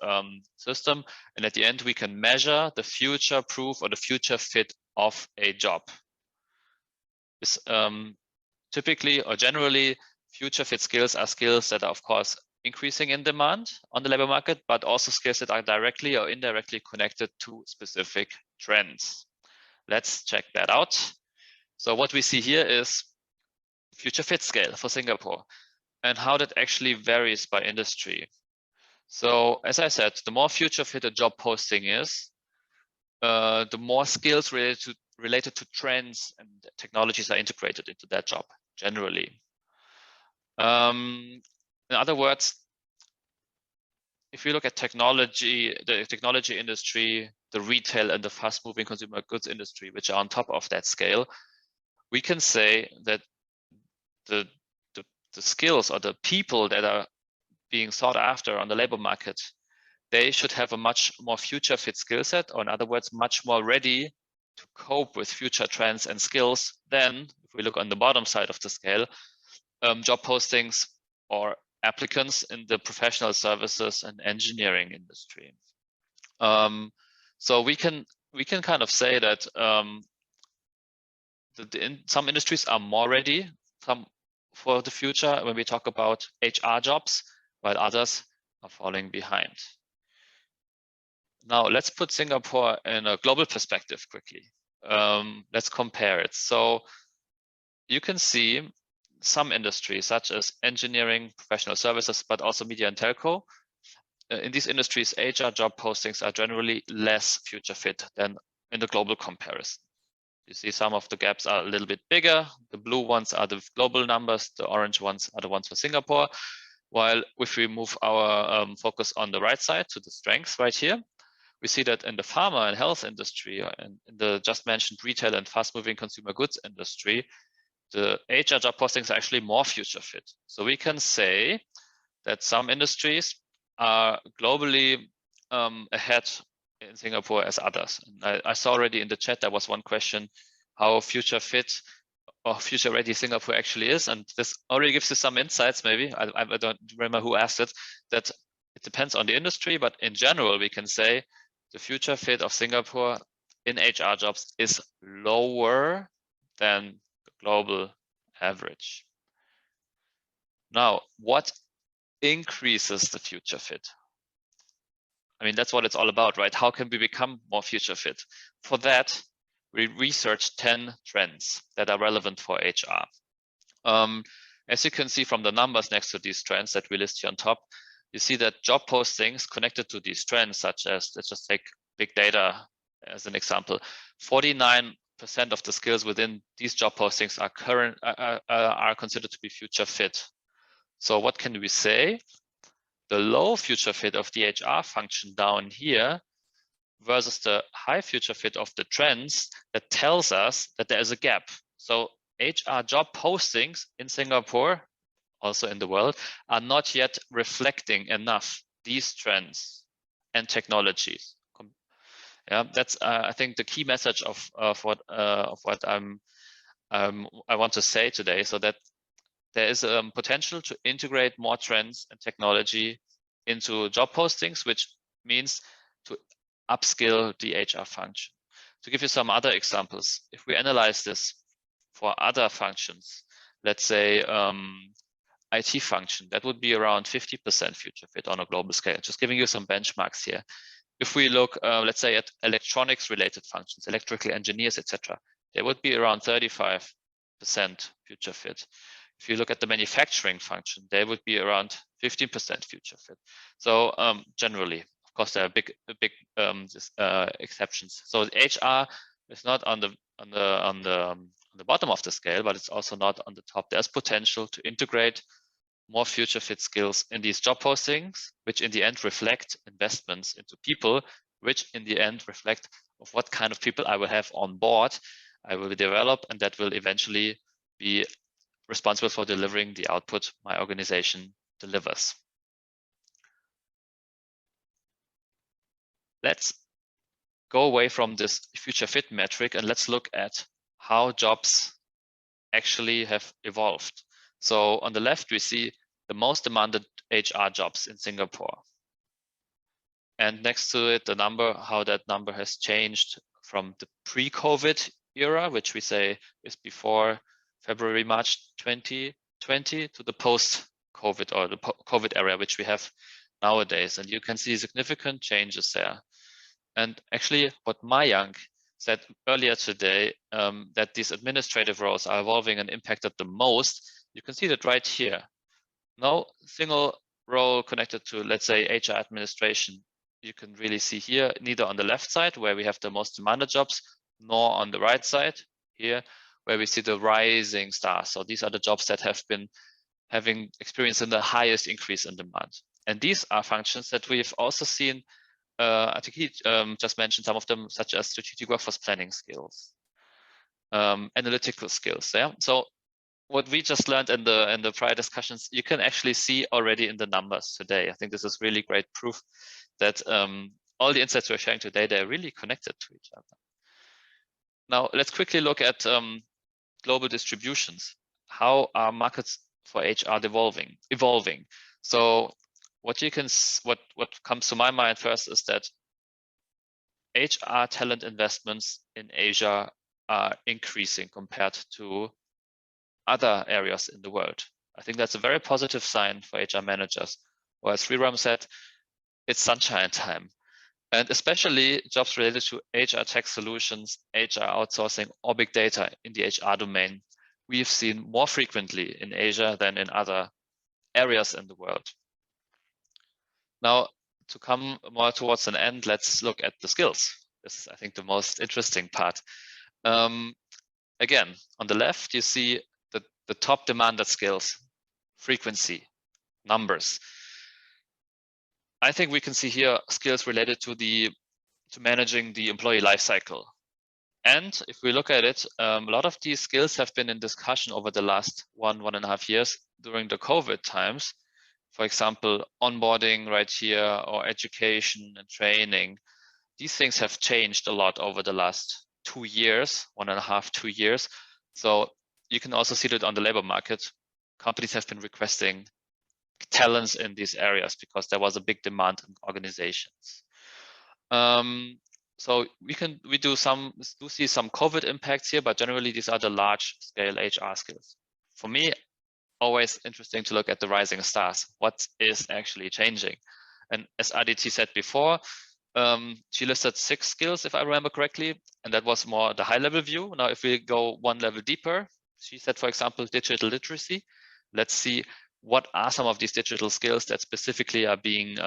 system. And at the end, we can measure the future proof or the future fit of a job. This, typically or generally, future fit skills are skills that are, of course, increasing in demand on the labor market, but also skills that are directly or indirectly connected to specific trends. Let's check that out. So what we see here is future fit scale for Singapore and how that actually varies by industry. So as I said, the more future fit a job posting is, the more skills related to trends and technologies are integrated into that job generally. In other words, if you look at technology, the technology industry, the retail and the fast-moving consumer goods industry, which are on top of that scale, we can say that the skills or the people that are being sought after on the labor market, they should have a much more future fit skill set, or in other words, much more ready to cope with future trends and skills than, if we look on the bottom side of the scale, job postings or applicants in the professional services and engineering industry. So we can kind of say that some industries are more ready for the future when we talk about HR jobs, while others are falling behind. Now let's put Singapore in a global perspective quickly. Let's compare it. So you can see some industries such as engineering, professional services, but also media and telco. In these industries, HR job postings are generally less future fit than in the global comparison. You see some of the gaps are a little bit bigger. The blue ones are the global numbers. The orange ones are the ones for Singapore. While if we move our focus on the right side to the strengths right here, we see that in the pharma and health industry and in the just mentioned retail and fast moving consumer goods industry, the HR job postings are actually more future fit. So we can say that some industries are globally ahead in Singapore as others. And I saw already in the chat, there was one question, how future fit or future ready Singapore actually is. And this already gives you some insights, maybe. I don't remember who asked it, that it depends on the industry, but in general, we can say the future fit of Singapore in HR jobs is lower than the global average. Now, what increases the future fit? I mean, that's what it's all about, right? How can we become more future fit? For that, we researched 10 trends that are relevant for HR. As you can see from the numbers next to these trends that we list here on top, you see that job postings connected to these trends, such as, let's just take big data as an example, 49% of the skills within these job postings are considered to be future fit. So what can we say? The low future fit of the HR function down here versus the high future fit of the trends, that tells us that there is a gap. So HR job postings in Singapore, also in the world, are not yet reflecting enough these trends and technologies. Yeah, that's I think the key message of what I want to say today. So that there is a potential to integrate more trends and technology into job postings, which means to upskill the HR function. To give you some other examples, if we analyze this for other functions, let's say IT function, that would be around 50% future fit on a global scale. Just giving you some benchmarks here. If we look, let's say at electronics related functions, electrical engineers, etc., there would be around 35% future fit. If you look at the manufacturing function, there would be around 15% future fit. So generally, of course, there are big exceptions. So HR is not on the bottom of the scale, but it's also not on the top. There's potential to integrate more future fit skills in these job postings, which in the end reflect investments into people, which in the end reflect of what kind of people I will have on board, I will develop, and that will eventually be responsible for delivering the output my organization delivers. Let's go away from this future fit metric and let's look at how jobs actually have evolved. So on the left, we see the most demanded HR jobs in Singapore. And next to it, the number, how that number has changed from the pre-COVID era, which we say is before February, March 2020, to the post-COVID or the COVID era, which we have nowadays. And you can see significant changes there. And actually what Mayank said earlier today, that these administrative roles are evolving and impacted the most, you can see that right here. No single role connected to, let's say, HR administration. You can really see here, neither on the left side where we have the most demanded jobs, nor on the right side here, where we see the rising stars. So these are the jobs that have been having experienced the highest increase in demand. And these are functions that we've also seen, I think he just mentioned some of them, such as strategic workforce planning skills, analytical skills. Yeah. So what we just learned in the prior discussions, you can actually see already in the numbers today. I think this is really great proof that all the insights we're sharing today, they're really connected to each other. Now, let's quickly look at global distributions. How are markets for HR evolving? So what comes to my mind first is that HR talent investments in Asia are increasing compared to other areas in the world. I think that's a very positive sign for HR managers. Or as Sriram said, it's sunshine time. And especially jobs related to HR tech solutions, HR outsourcing, or big data in the HR domain, we've seen more frequently in Asia than in other areas in the world. Now, to come more towards an end, let's look at the skills. This is, I think, the most interesting part. Again, on the left, you see the top demanded skills, frequency, numbers. I think we can see here skills related to managing the employee life cycle. And if we look at it, a lot of these skills have been in discussion over the last 1.5 years during the COVID times. For example, onboarding right here, or education and training. These things have changed a lot over the last 2 years, 1.5, 2 years. So you can also see that on the labor market, companies have been requesting talents in these areas because there was a big demand in organizations. So we do see some COVID impacts here, but generally these are the large scale HR skills. For me, always interesting to look at the rising stars. What is actually changing? And as Aditi said before, she listed 6 skills, if I remember correctly, and that was more the high level view. Now, if we go one level deeper, she said, for example, digital literacy. Let's see what are some of these digital skills that specifically are being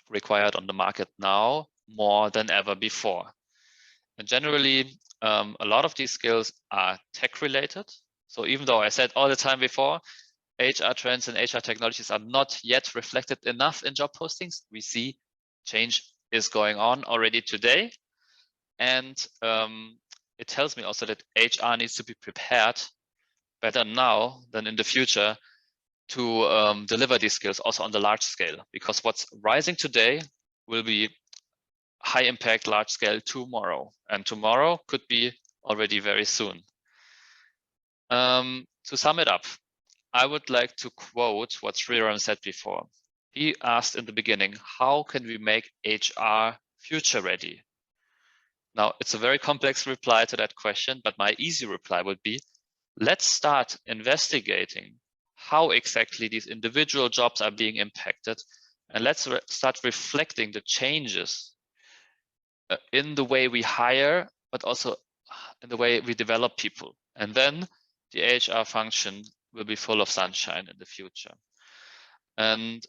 required on the market now more than ever before. And generally, a lot of these skills are tech related. So even though I said all the time before, HR trends and HR technologies are not yet reflected enough in job postings, we see change is going on already today. And it tells me also that HR needs to be prepared better now than in the future to deliver these skills also on the large scale, because what's rising today will be high impact, large scale tomorrow, and tomorrow could be already very soon. To sum it up, I would like to quote what Sriram said before. He asked in the beginning, how can we make HR future ready? Now, it's a very complex reply to that question, but my easy reply would be, let's start investigating how exactly these individual jobs are being impacted, and let's start reflecting the changes in the way we hire, but also in the way we develop people. And then the HR function will be full of sunshine in the future. And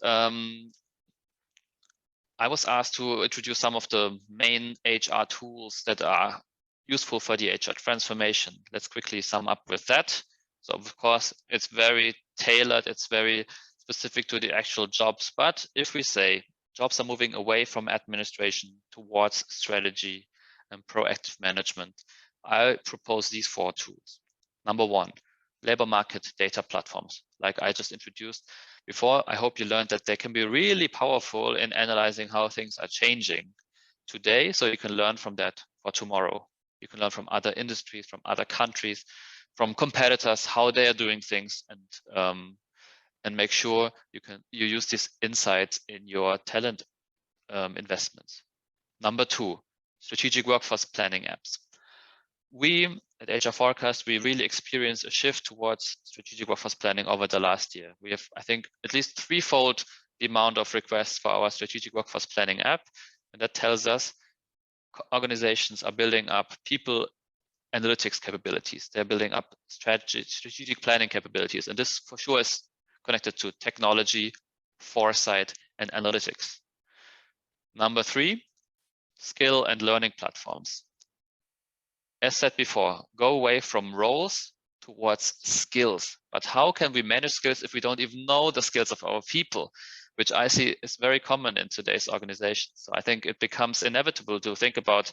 I was asked to introduce some of the main HR tools that are useful for the HR transformation. Let's quickly sum up with that. So of course, it's very tailored, it's very specific to the actual jobs. But if we say jobs are moving away from administration towards strategy and proactive management, I propose these 4 tools. Number 1, labor market data platforms, like I just introduced before. I hope you learned that they can be really powerful in analyzing how things are changing today, so you can learn from that for tomorrow. You can learn from other industries, from other countries, from competitors, how they are doing things, and make sure you use these insights in your talent investments. Number 2, strategic workforce planning apps. We at HR Forecast, we really experienced a shift towards strategic workforce planning over the last year. We have, I think, at least 3-fold the amount of requests for our strategic workforce planning app. And that tells us organizations are building up people analytics capabilities. They're building up strategic planning capabilities. And this for sure is connected to technology, foresight, and analytics. Number 3, skill and learning platforms. As said before, go away from roles towards skills. But how can we manage skills if we don't even know the skills of our people, which I see is very common in today's organization. So I think it becomes inevitable to think about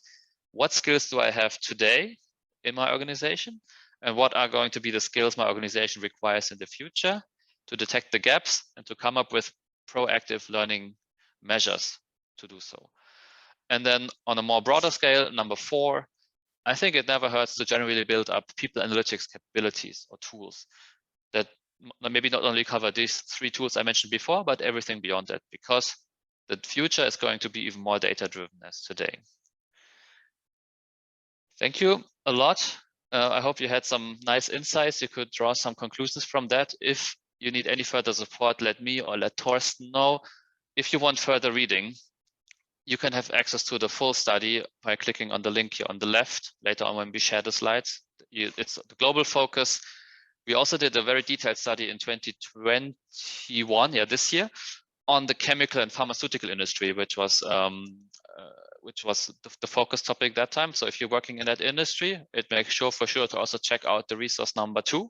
what skills do I have today in my organization, and what are going to be the skills my organization requires in the future to detect the gaps and to come up with proactive learning measures to do so. And then on a more broader scale, number 4, I think it never hurts to generally build up people analytics capabilities or tools that maybe not only cover these 3 tools I mentioned before, but everything beyond that, because the future is going to be even more data-driven as today. Thank you a lot. I hope you had some nice insights. You could draw some conclusions from that. If you need any further support, let me or let Thorsten know. If you want further reading, you can have access to the full study by clicking on the link here on the left. Later on when we share the slides, it's the global focus. We also did a very detailed study in 2021, this year, on the chemical and pharmaceutical industry, which was the focus topic that time. So if you're working in that industry, it makes sure for sure to also check out the resource number 2.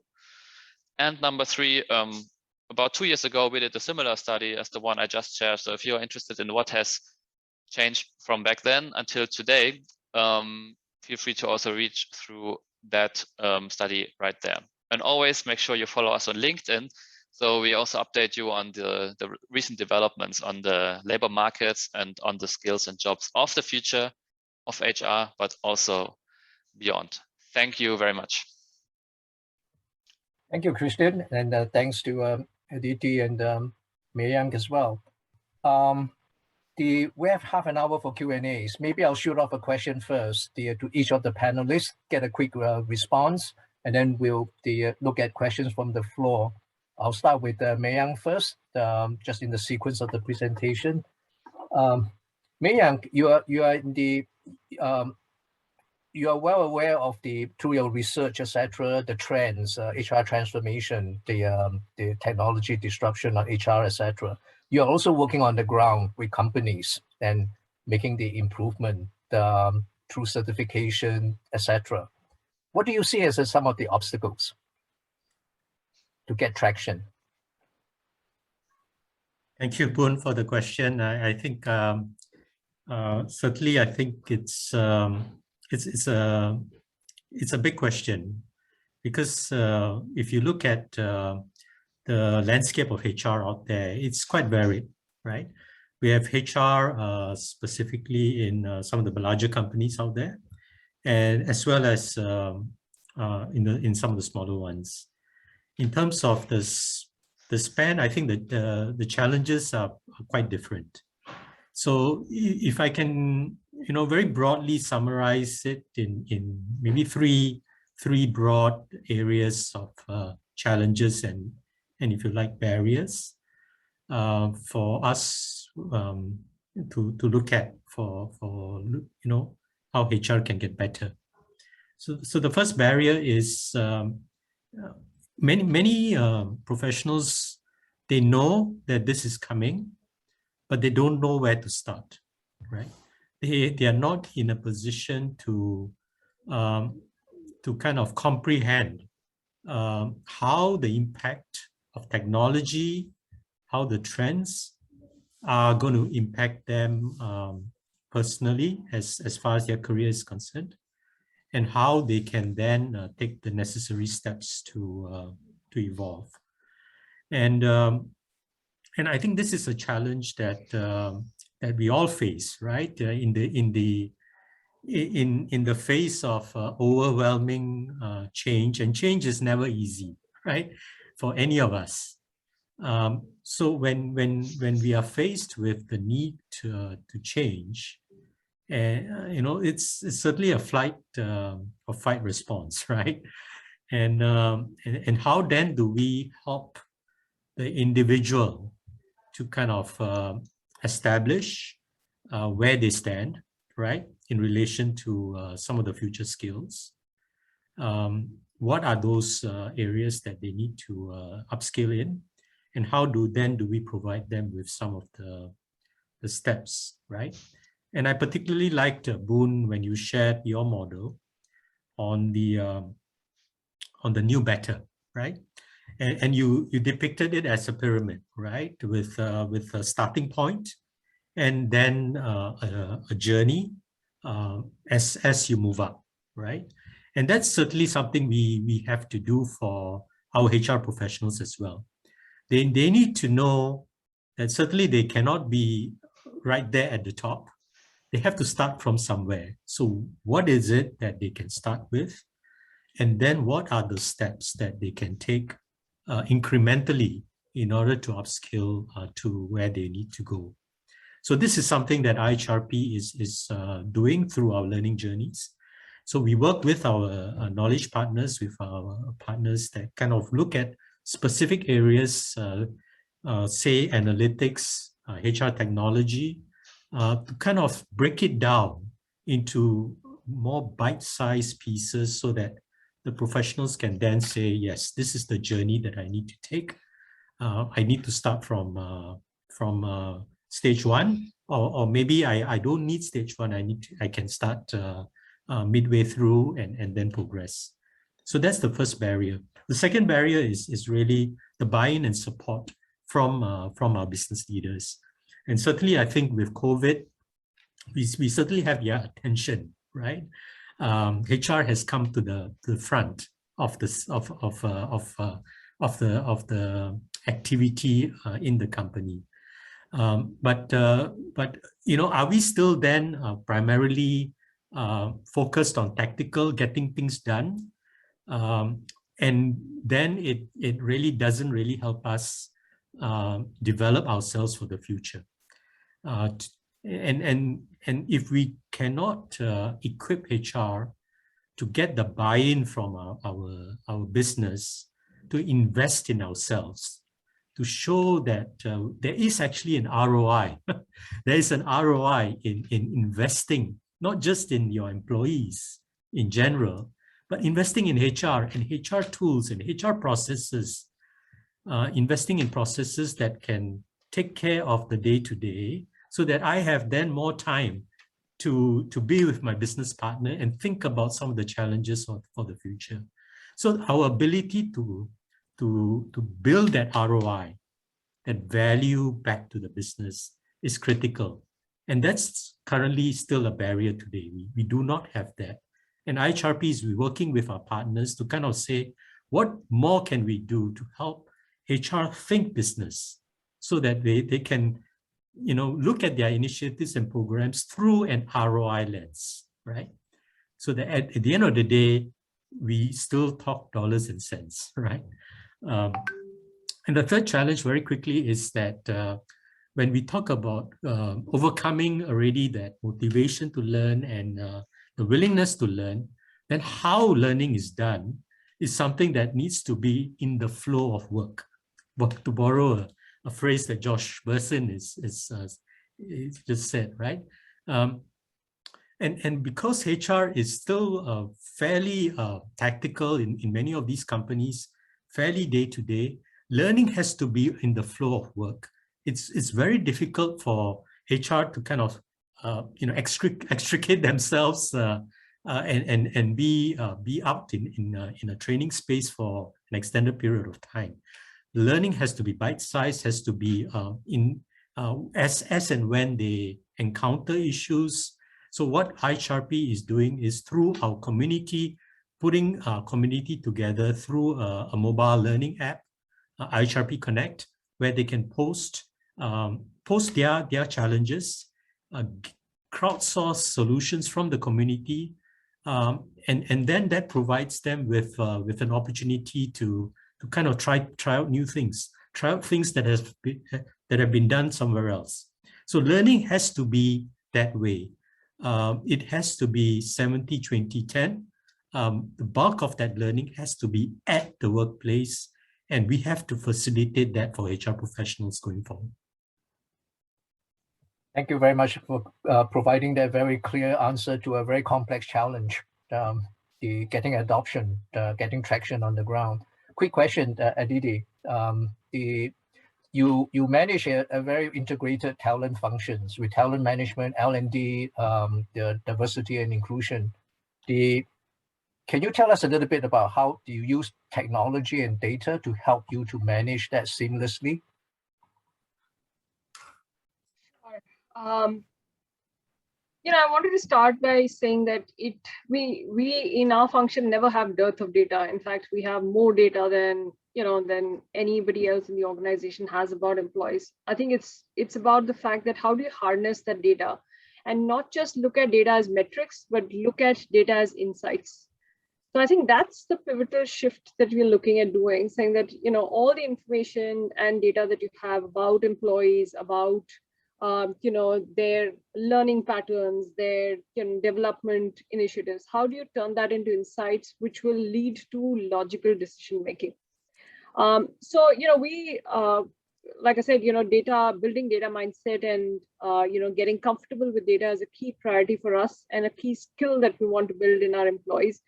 And number 3, about 2 years ago, we did a similar study as the one I just shared. So if you're interested in what has changed from back then until today, feel free to also reach through that study right there. And always make sure you follow us on LinkedIn. So we also update you on the recent developments on the labor markets and on the skills and jobs of the future of HR, but also beyond. Thank you very much. Thank you, Christian, and thanks to Aditi and Mayank as well. We have half an hour for Q&As. Maybe I'll shoot off a question first to each of the panelists, get a quick response, and then we'll look at questions from the floor. I'll start with Mayank first, just in the sequence of the presentation. Mayank, you are in the you are well aware of through your research, etc., the trends, HR transformation, the technology disruption on HR, etc. You are also working on the ground with companies and making the improvement through certification, etc. What do you see as some of the obstacles to get traction? Thank you, Boon, for the question. I think certainly, I think it's a big question, because if you look at the landscape of HR out there, it's quite varied, right? We have HR specifically in some of the larger companies out there, and as well as in some of the smaller ones. In terms of the span, I think that the challenges are quite different. So if I can, very broadly summarize it in maybe three broad areas of challenges and if you like, barriers for us to look at for how HR can get better. So the first barrier is many professionals, they know that this is coming, but they don't know where to start, right? They are not in a position to kind of comprehend how the impact of technology, how the trends are going to impact them personally as far as their career is concerned, and how they can then take the necessary steps to evolve. And I think this is a challenge that that we all face, right? In the face of overwhelming change, and change is never easy, right, for any of us. So when we are faced with the need to change, it's certainly a flight or fight response, right? And how then do we help the individual to kind of establish where they stand, right, in relation to some of the future skills? What are those areas that they need to upskill in, and how do we provide them with some of the steps, right? And I particularly liked, Boon, when you shared your model on the new better, right? And you depicted it as a pyramid, right, with a starting point, and then a journey as you move up, right? And that's certainly something we have to do for our HR professionals as well. They need to know that certainly they cannot be right there at the top. They have to start from somewhere. So what is it that they can start with? And then what are the steps that they can take incrementally in order to upskill to where they need to go? So this is something that IHRP is doing through our learning journeys. So we work with our knowledge partners, with our partners that kind of look at specific areas, say analytics, HR technology, to kind of break it down into more bite-sized pieces so that the professionals can then say, yes, this is the journey that I need to take. I need to start from stage one, or maybe I don't need stage one. I can start midway through and then progress. So that's the first barrier. The second barrier is really the buy-in and support from our business leaders. And certainly, I think with COVID, we certainly have their attention, right? HR has come to the front of this of the activity in the company. But you know, are we still then primarily focused on tactical, getting things done? And then it really doesn't really help us develop ourselves for the future. And if we cannot equip HR to get the buy-in from our business to invest in ourselves, to show that there is actually an ROI. There is an ROI in investing, not just in your employees in general, but investing in HR and HR tools and HR processes, investing in processes that can take care of the day-to-day, so that I have then more time to be with my business partner and think about some of the challenges for the future. So our ability to build that ROI, that value back to the business, is critical. And that's currently still a barrier today. We do not have that. And IHRP is working with our partners to kind of say, what more can we do to help HR think business so that they can, you know, look at their initiatives and programs through an ROI lens, right? So that at the end of the day, we still talk dollars and cents, right? And the third challenge very quickly is that when we talk about overcoming already that motivation to learn and the willingness to learn, then how learning is done is something that needs to be in the flow of work. But to borrow a phrase that Josh Bersin is just said, right? And because HR is still fairly tactical in many of these companies, fairly day-to-day, learning has to be in the flow of work. It's very difficult for HR to kind of you know, extricate themselves and be out in a training space for an extended period of time. Learning has to be bite-sized, has to be as and when they encounter issues. So what IHRP is doing is through our community, putting our community together through a mobile learning app, IHRP Connect, where they can post their challenges, crowdsource solutions from the community, and then that provides them with an opportunity to kind of try out new things, try out things that have been done somewhere else. So learning has to be that way. It has to be 70-20-10. The bulk of that learning has to be at the workplace, and we have to facilitate that for HR professionals going forward. Thank you very much for providing that very clear answer to a very complex challenge, the getting adoption, getting traction on the ground. Quick question, Aditi. You manage a very integrated talent functions with talent management, L&D, the diversity and inclusion. Can you tell us a little bit about how do you use technology and data to help you to manage that seamlessly? You know, I wanted to start by saying that we in our function never have dearth of data. In fact, we have more data than anybody else in the organization has about employees. I think it's about the fact that how do you harness that data and not just look at data as metrics, but look at data as insights. So I think that's the pivotal shift that we're looking at doing, saying that, you know, all the information and data that you have about employees, about you know, their learning patterns, their development initiatives, how do you turn that into insights which will lead to logical decision making? So, you know, like I said, building data mindset and, getting comfortable with data is a key priority for us and a key skill that we want to build in our employees.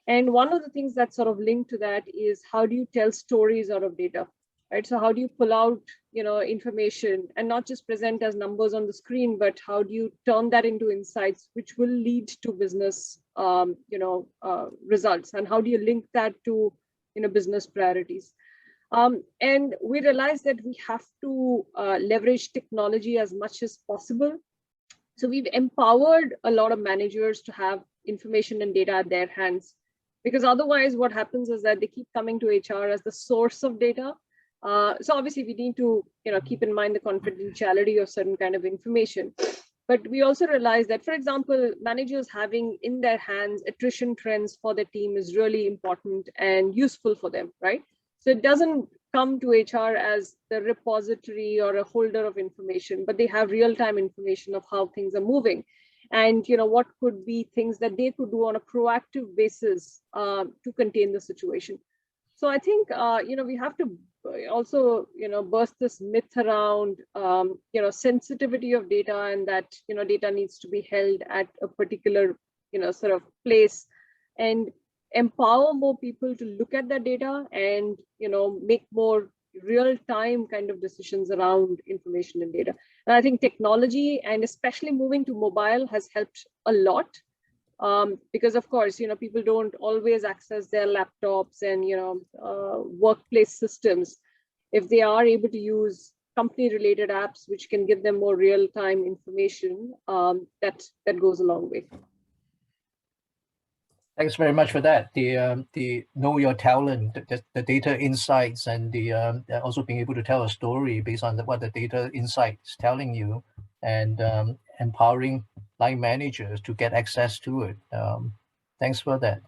And one of the things that's sort of linked to that is how do you tell stories out of data, right? So how do you pull out, information and not just present as numbers on the screen, but how do you turn that into insights, which will lead to business, results? And how do you link that to, business priorities? And we realized that we have to leverage technology as much as possible. So we've empowered a lot of managers to have information and data at their hands, because otherwise what happens is that they keep coming to HR as the source of data. So obviously we need to keep in mind the confidentiality of certain kind of information. But we also realize that, for example, managers having in their hands attrition trends for their team is really important and useful for them, right? So it doesn't come to HR as the repository or a holder of information, but they have real-time information of how things are moving. And what could be things that they could do on a proactive basis to contain the situation. So I think we have to also burst this myth around sensitivity of data, and that data needs to be held at a particular sort of place, and empower more people to look at that data and make more real-time kind of decisions around information and data. And I think technology, and especially moving to mobile, has helped a lot, because of course people don't always access their laptops and workplace systems. If they are able to use company-related apps which can give them more real-time information, that goes a long way. Thanks very much for that. The know your talent, the data insights, and the also being able to tell a story based on what the data insight is telling you, and empowering line managers to get access to it. Thanks for that.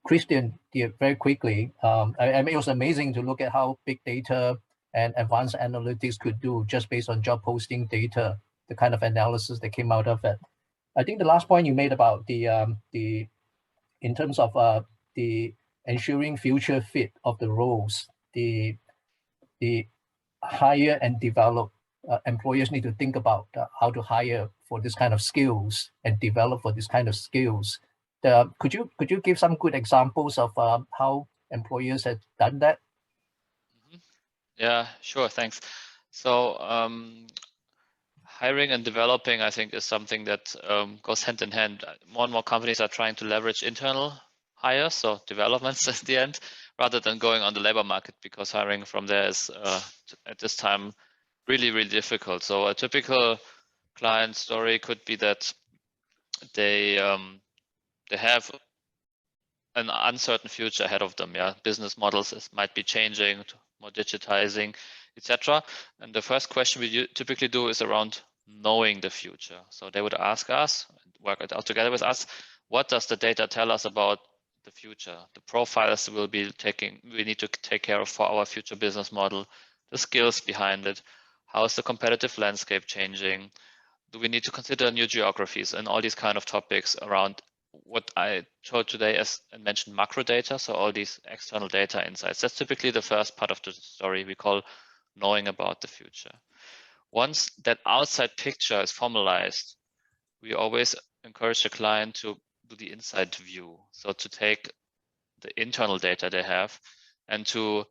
Christian, very quickly, I mean, it was amazing to look at how big data and advanced analytics could do just based on job posting data, the kind of analysis that came out of it. I think the last point you made about the in terms of the ensuring future fit of the roles, the hire and develop employers need to think about how to hire for this kind of skills and develop for this kind of skills. Could you give some good examples of how employers have done that? Yeah, sure. Thanks. So hiring and developing, I think, is something that goes hand in hand. More and more companies are trying to leverage internal hires, so developments at the end, rather than going on the labor market, because hiring from there is at this time really, really difficult. So a typical client story could be that they have an uncertain future ahead of them. Yeah, business models might be changing, more digitizing, etc. And the first question we typically do is around knowing the future. So they would ask us, work it out together with us, what does the data tell us about the future, the profiles we need to take care of for our future business model, the skills behind it, how is the competitive landscape changing, do we need to consider new geographies, and all these kind of topics around what I showed today as and mentioned macro data. So all these external data insights, that's typically the first part of the story we call knowing about the future. Once that outside picture is formalized, we always encourage the client to do the inside view. So to take the internal data they have and to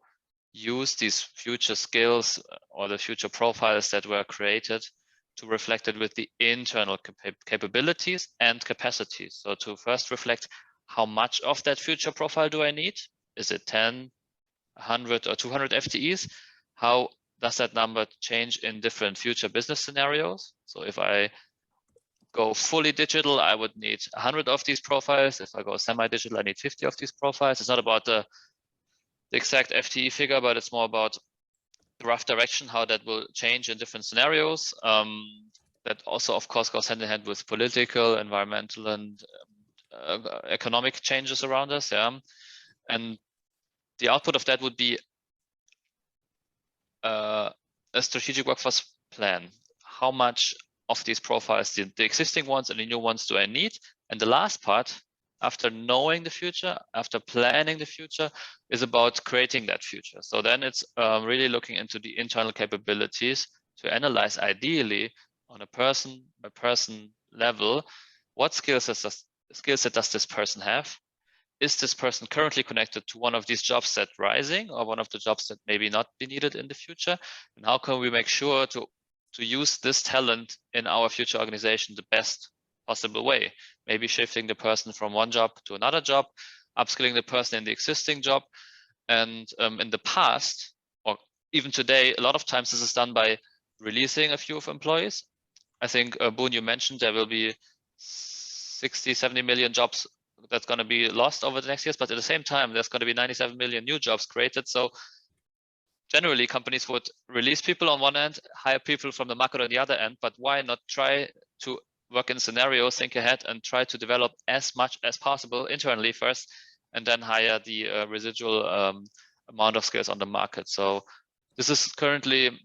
use these future skills or the future profiles that were created to reflect it with the internal capabilities and capacities. So to first reflect how much of that future profile do I need? Is it 10, 100 or 200 FTEs? How does that number change in different future business scenarios? So if I go fully digital, I would need 100 of these profiles. If I go semi-digital, I need 50 of these profiles. It's not about the exact FTE figure, but it's more about the rough direction, how that will change in different scenarios. That also, of course, goes hand in hand with political, environmental, and economic changes around us. Yeah, and the output of that would be a strategic workforce plan. How much of these profiles, the existing ones and the new ones, do I need? And the last part, after knowing the future, after planning the future, is about creating that future. So then it's really looking into the internal capabilities to analyze, ideally on a person by person level, what skill set does this person have? Is this person currently connected to one of these jobs that rising, or one of the jobs that maybe not be needed in the future? And how can we make sure to use this talent in our future organization the best possible way? Maybe shifting the person from one job to another job, upskilling the person in the existing job. And in the past, or even today, a lot of times this is done by releasing a few of employees. I think, Boon, you mentioned there will be 60, 70 million jobs that's going to be lost over the next years, but at the same time, there's going to be 97 million new jobs created. So generally, companies would release people on one end, hire people from the market on the other end, but why not try to work in scenarios, think ahead, and try to develop as much as possible internally first, and then hire the residual amount of skills on the market. So this is currently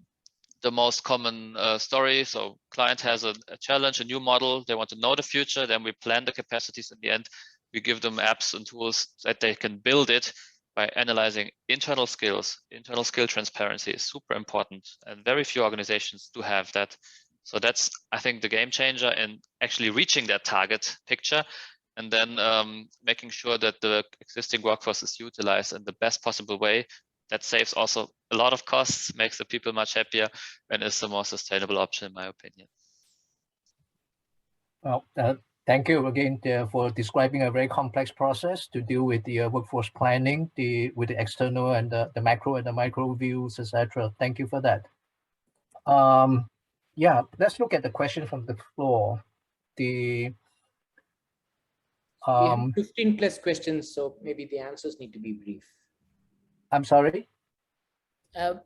the most common story. So client has a challenge, a new model, they want to know the future, then we plan the capacities in the end. We give them apps and tools that they can build it by analyzing internal skills. Internal skill transparency is super important, and very few organizations do have that. So that's, I think, the game changer in actually reaching that target picture, and then making sure that the existing workforce is utilized in the best possible way. That saves also a lot of costs, makes the people much happier, and is the more sustainable option, in my opinion. Well, thank you again for describing a very complex process to deal with the workforce planning, with the external and the macro and the micro views, etc. Thank you for that. Yeah, let's look at the question from the floor. We have 15 plus questions, so maybe the answers need to be brief. I'm sorry?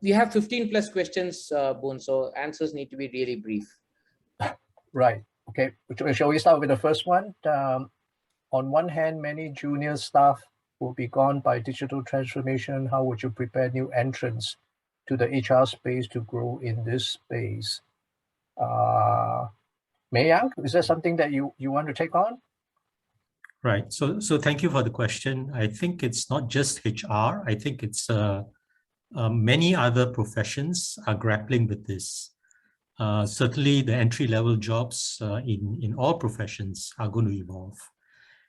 We have 15 plus questions, Boon, so answers need to be really brief. Right. Okay. Shall we start with the first one? On one hand, many junior staff will be gone by digital transformation. How would you prepare new entrants to the HR space to grow in this space? Mayank, is there something that you want to take on? Right. So thank you for the question. I think it's not just HR. I think it's many other professions are grappling with this. Certainly, the entry-level jobs in all professions are going to evolve,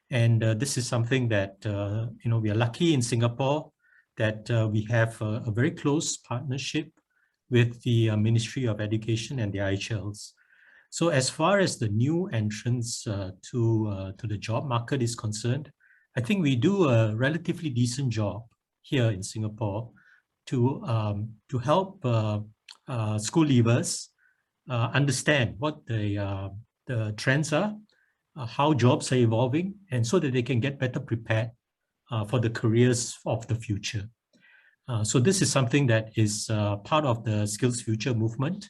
and this is something that we are lucky in Singapore that we have a very close partnership with the Ministry of Education and the IHLs. So as far as the new entrants to the job market is concerned, I think we do a relatively decent job here in Singapore to help school leavers understand what the trends are, how jobs are evolving, and so that they can get better prepared for the careers of the future. So this is something that is part of the Skills Future movement.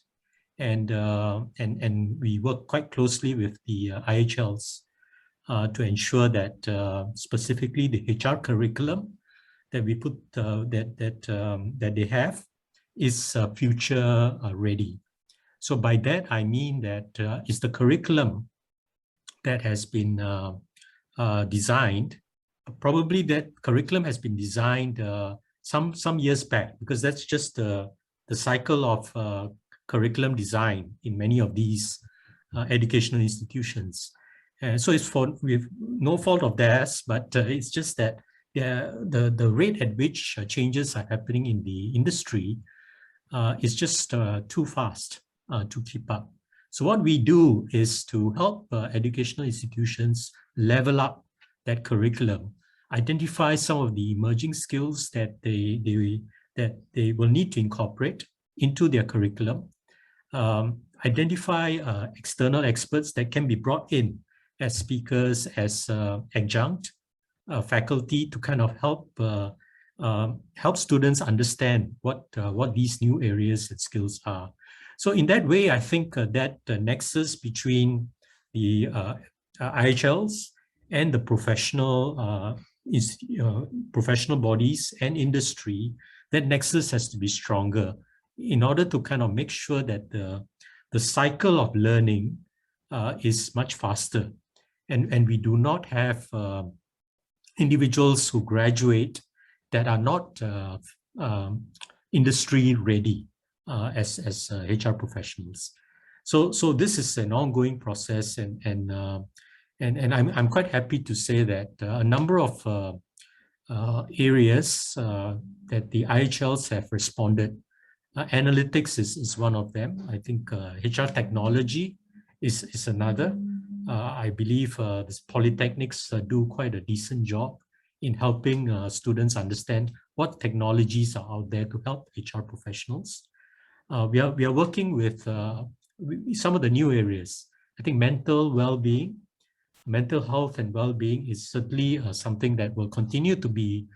And we work quite closely with the IHLs to ensure that specifically the HR curriculum that we put that they have is future ready. So by that I mean that it's the curriculum that has been designed. Probably that curriculum has been designed some years back, because that's just the cycle of curriculum design in many of these educational institutions. And so it's with no fault of theirs, but it's just that the rate at which changes are happening in the industry is just too fast to keep up. So what we do is to help educational institutions level up that curriculum, identify some of the emerging skills that they will need to incorporate into their curriculum, identify external experts that can be brought in as speakers, as adjunct faculty to kind of help students understand what these new areas and skills are. So in that way, I think that the nexus between the IHLs and the professional bodies and industry, that nexus has to be stronger in order to kind of make sure that the cycle of learning is much faster. And we do not have individuals who graduate that are not industry ready as HR professionals. So this is an ongoing process, and I'm quite happy to say that a number of areas that the IHLs have responded. Analytics is one of them. I think HR technology is another. I believe this polytechnics do quite a decent job in helping students understand what technologies are out there to help HR professionals. We are working with some of the new areas. I think mental well-being, mental health and well-being is certainly something that will continue to be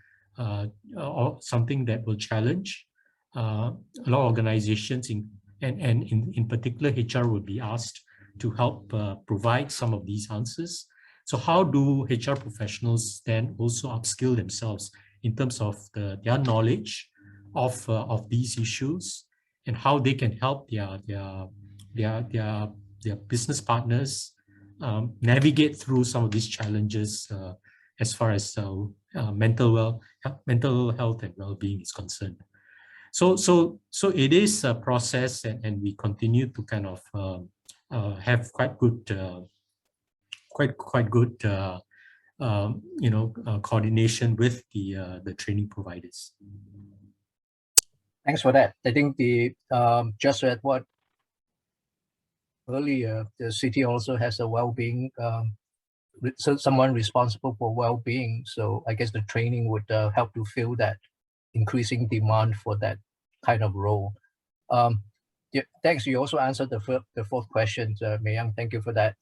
something that will challenge a lot of organizations, and in particular HR will be asked to help provide some of these answers. So how do HR professionals then also upskill themselves in terms of their knowledge of these issues, and how they can help their business partners navigate through some of these challenges as far as mental health and well-being is concerned. So it is a process, and we continue to kind of have quite good coordination with the training providers. Thanks for that. I think just at what earlier, the city also has a well-being, someone responsible for well-being. So I guess the training would help to fill that increasing demand for that kind of role. Yeah, thanks. You also answered the fourth question, Mayank. Thank you for that.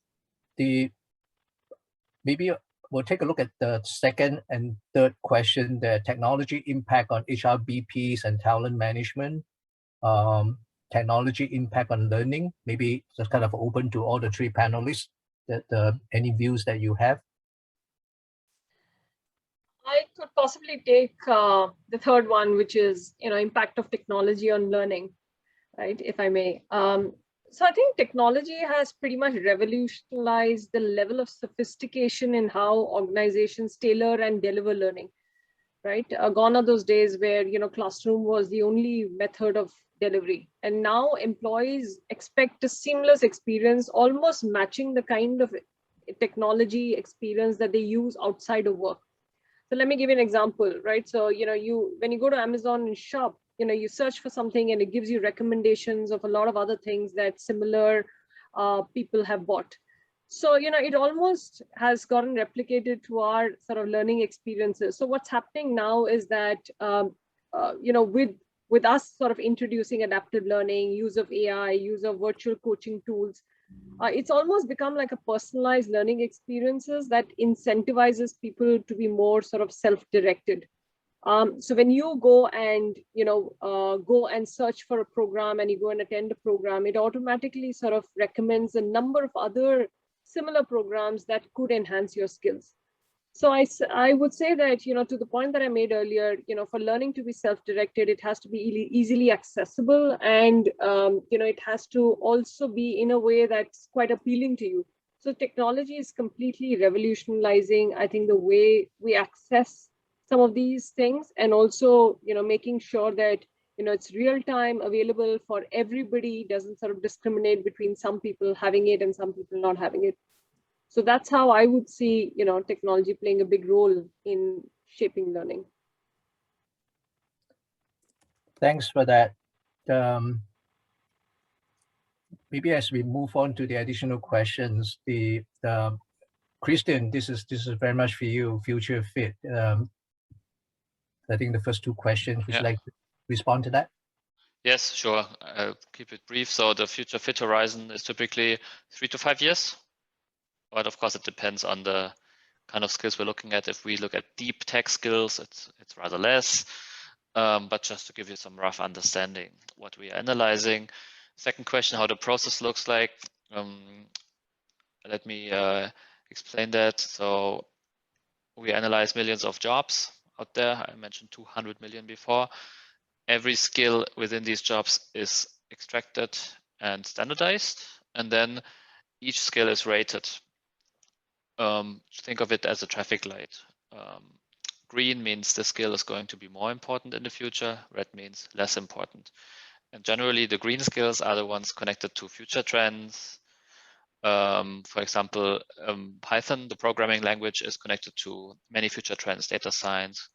Maybe we'll take a look at the second and third question: the technology impact on HRBPs and talent management. Technology impact on learning. Maybe just kind of open to all the three panelists. That any views that you have. I could possibly take the third one, which is impact of technology on learning, right? If I may. So I think technology has pretty much revolutionized the level of sophistication in how organizations tailor and deliver learning, right? Gone are those days where classroom was the only method of delivery, and now employees expect a seamless experience, almost matching the kind of technology experience that they use outside of work. So let me give you an example, right? So when you go to Amazon and shop, you search for something and it gives you recommendations of a lot of other things that similar people have bought. So it almost has gotten replicated to our sort of learning experiences. So what's happening now is that with us sort of introducing adaptive learning, use of AI, use of virtual coaching tools, it's almost become like a personalized learning experiences that incentivizes people to be more sort of self-directed. So when you go and search for a program and you go and attend a program, it automatically sort of recommends a number of other similar programs that could enhance your skills. So I would say that, to the point that I made earlier, for learning to be self-directed, it has to be easily accessible, and, it has to also be in a way that's quite appealing to you. So technology is completely revolutionizing, I think, the way we access some of these things, and also, making sure that, it's real time available for everybody, doesn't sort of discriminate between some people having it and some people not having it. So that's how I would see, technology playing a big role in shaping learning. Thanks for that. Maybe as we move on to the additional questions, Christian, this is very much for you, future fit. I think the first two questions, would you like to respond to that? Yes, sure. I'll keep it brief. So the future fit horizon is typically 3 to 5 years. But of course, it depends on the kind of skills we're looking at. If we look at deep tech skills, it's rather less. But just to give you some rough understanding what we are analyzing. Second question, how the process looks like. Let me explain that. So we analyze millions of jobs out there. I mentioned 200 million before. Every skill within these jobs is extracted and standardized, and then each skill is rated. Think of it as a traffic light. green means the skill is going to be more important in the future. Red means less important. And generally, the green skills are the ones connected to future trends. For example, Python, the programming language, is connected to many future trends, data science,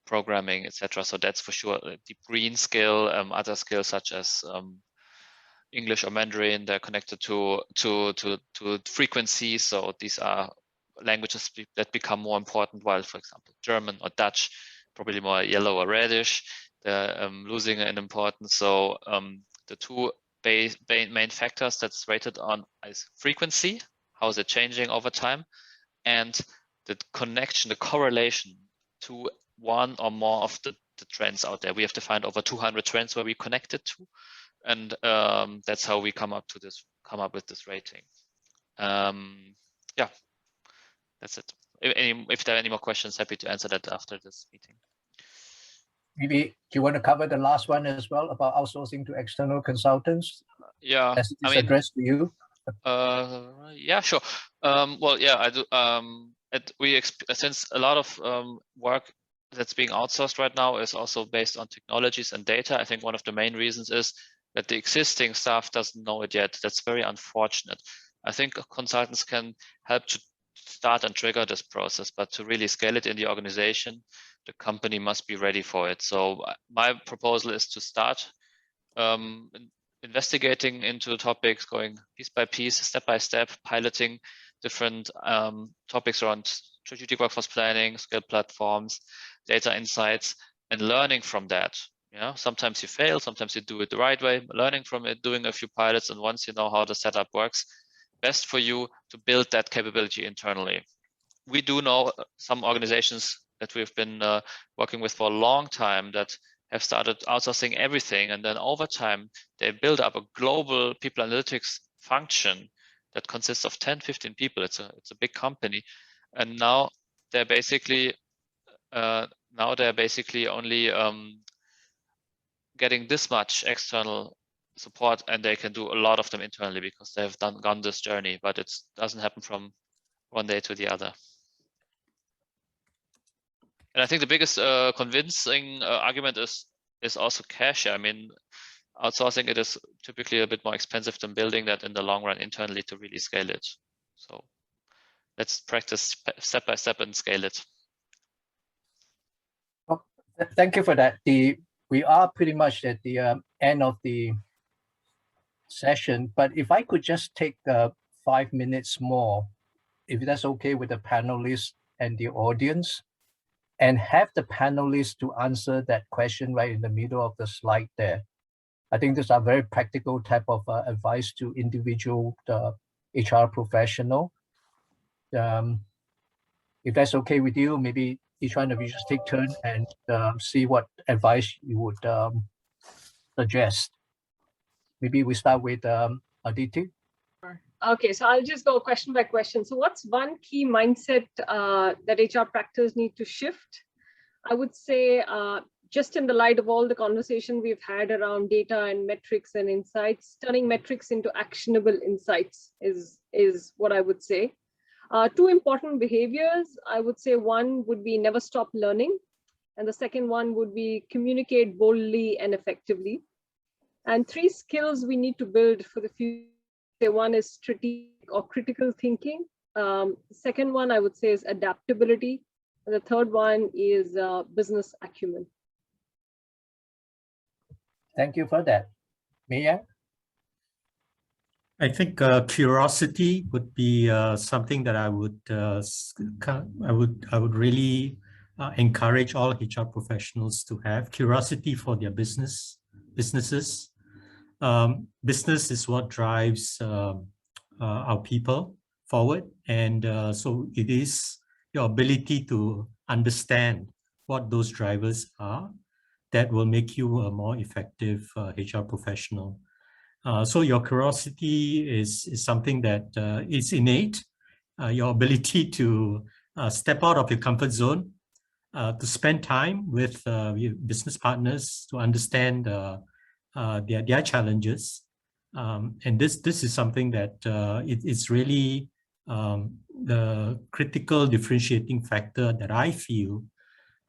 programming, etc. So that's for sure a deep green skill. Other skills such as English or Mandarin, they're connected to frequency. So these are languages that become more important, while, for example, German or Dutch, probably more yellow or reddish, they're losing in importance. So the two main factors that's rated on is frequency, how is it changing over time, and the connection, the correlation to one or more of the trends out there. We have to find over 200 trends where we connect it to, and that's how we come up with this rating. Yeah, that's it. If there are any more questions, happy to answer that after this meeting. Maybe do you want to cover the last one as well about outsourcing to external consultants? Yeah, as it's addressed to you. Yeah, sure. Well, yeah, I do. Since a lot of work that's being outsourced right now is also based on technologies and data, I think one of the main reasons is that the existing staff doesn't know it yet. That's very unfortunate. I think consultants can help to start and trigger this process, but to really scale it in the organization, the company must be ready for it. So my proposal is to start investigating into topics, going piece by piece, step by step, piloting different topics around strategic workforce planning, scale platforms, data insights, and learning from that. Yeah, sometimes you fail, sometimes you do it the right way, learning from it, doing a few pilots, and once you know how the setup works, best for you to build that capability internally. We do know some organizations that we've been working with for a long time that have started outsourcing everything, and then over time they build up a global people analytics function that consists of 10, 15 people. It's a big company, and now they're basically only getting this much external support, and they can do a lot of them internally because they've gone this journey, but it doesn't happen from one day to the other. And I think the biggest convincing argument is also cash. I mean, outsourcing it is typically a bit more expensive than building that in the long run internally to really scale it. So let's practice step by step and scale it. Well, thank you for that. We are pretty much at the end of the session, but if I could just take 5 minutes more, if that's okay with the panelists and the audience, and have the panelists to answer that question right in the middle of the slide there. I think these are very practical type of advice to individual HR professional. If that's okay with you, maybe each one of you just take turn and see what advice you would suggest. Maybe we start with Aditi. Okay, so I'll just go question by question. So what's one key mindset that HR practitioners need to shift? I would say just in the light of all the conversation we've had around data and metrics and insights, turning metrics into actionable insights is what I would say. Two important behaviors, I would say one would be never stop learning. And the second one would be communicate boldly and effectively. And 3 skills we need to build for the future. One is strategic or critical thinking. The second one I would say is adaptability. And the third one is business acumen. Thank you for that. Mayank? I think curiosity would be something that I would really encourage all HR professionals to have. Curiosity for their businesses. Business is what drives our people forward, and so it is your ability to understand what those drivers are that will make you a more effective HR professional. So your curiosity is something that is innate. Your ability to step out of your comfort zone, to spend time with your business partners to understand their challenges, and this is something that it's really the critical differentiating factor that I feel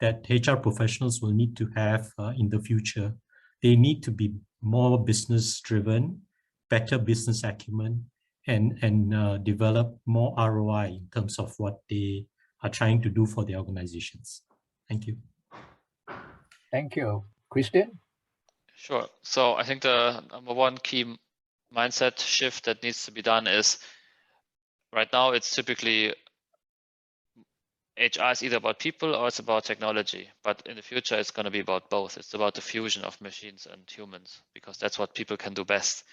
that HR professionals will need to have in the future, they need to be more business driven, better business acumen, and develop more ROI in terms of what they are trying to do for their organizations. Thank you. Thank you. Christian? Sure. So I think the number one key mindset shift that needs to be done is, right now it's typically HR is either about people or it's about technology, but in the future it's going to be about both. It's about the fusion of machines and humans, because that's what people can do best.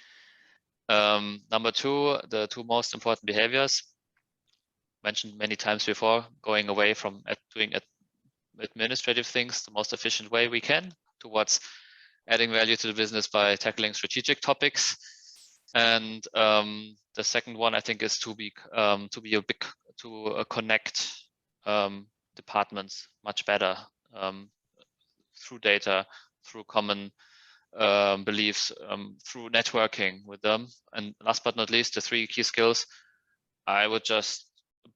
Number two, the two most important behaviors mentioned many times before, going away from doing administrative things the most efficient way we can towards adding value to the business by tackling strategic topics. And the second one, I think, is to connect departments much better through data, through common beliefs, through networking with them. And last but not least, the three key skills, I would just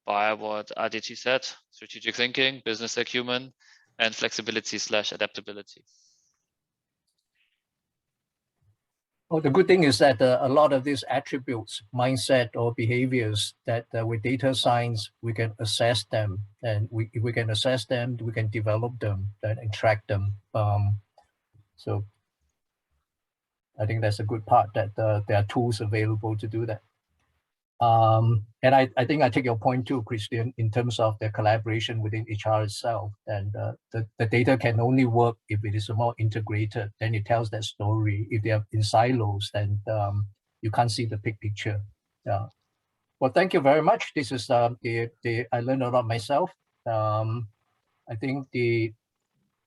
buy what Aditi said: strategic thinking, business acumen, and flexibility/adaptability. Well, the good thing is that a lot of these attributes, mindset or behaviors, that with data science, we can assess them. And if we can assess them, we can develop them and track them. So I think that's a good part, that there are tools available to do that. And I think I take your point too, Christian, in terms of the collaboration within HR itself. And the data can only work if it is more integrated, then it tells that story. If they are in silos, then you can't see the big picture. Yeah. Well, thank you very much. This is I learned a lot myself. I think the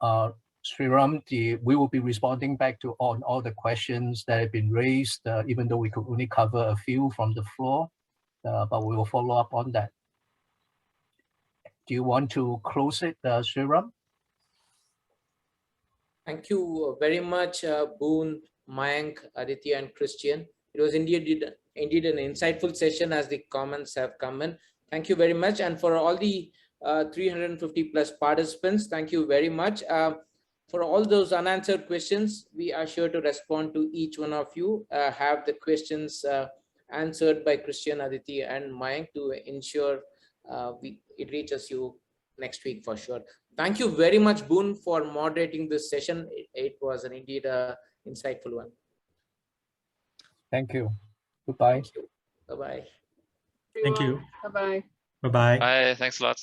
SHRM, we will be responding back to on all the questions that have been raised, even though we could only cover a few from the floor. But we will follow up on that. Do you want to close it, SHRM? Thank you very much, Boon, Mayank, Aditi, and Christian. It was indeed an insightful session, as the comments have come in. Thank you very much. And for all the 350 plus participants, thank you very much. For all those unanswered questions, we are sure to respond to each one of you, have the questions answered by Christian, Aditi, and Mayank to ensure it reaches you next week for sure. Thank you very much, Boon, for moderating this session. It was indeed an insightful one. Thank you. Goodbye. Thank you. Bye-bye. Thank you. Bye-bye. Bye-bye. Bye. Thanks a lot.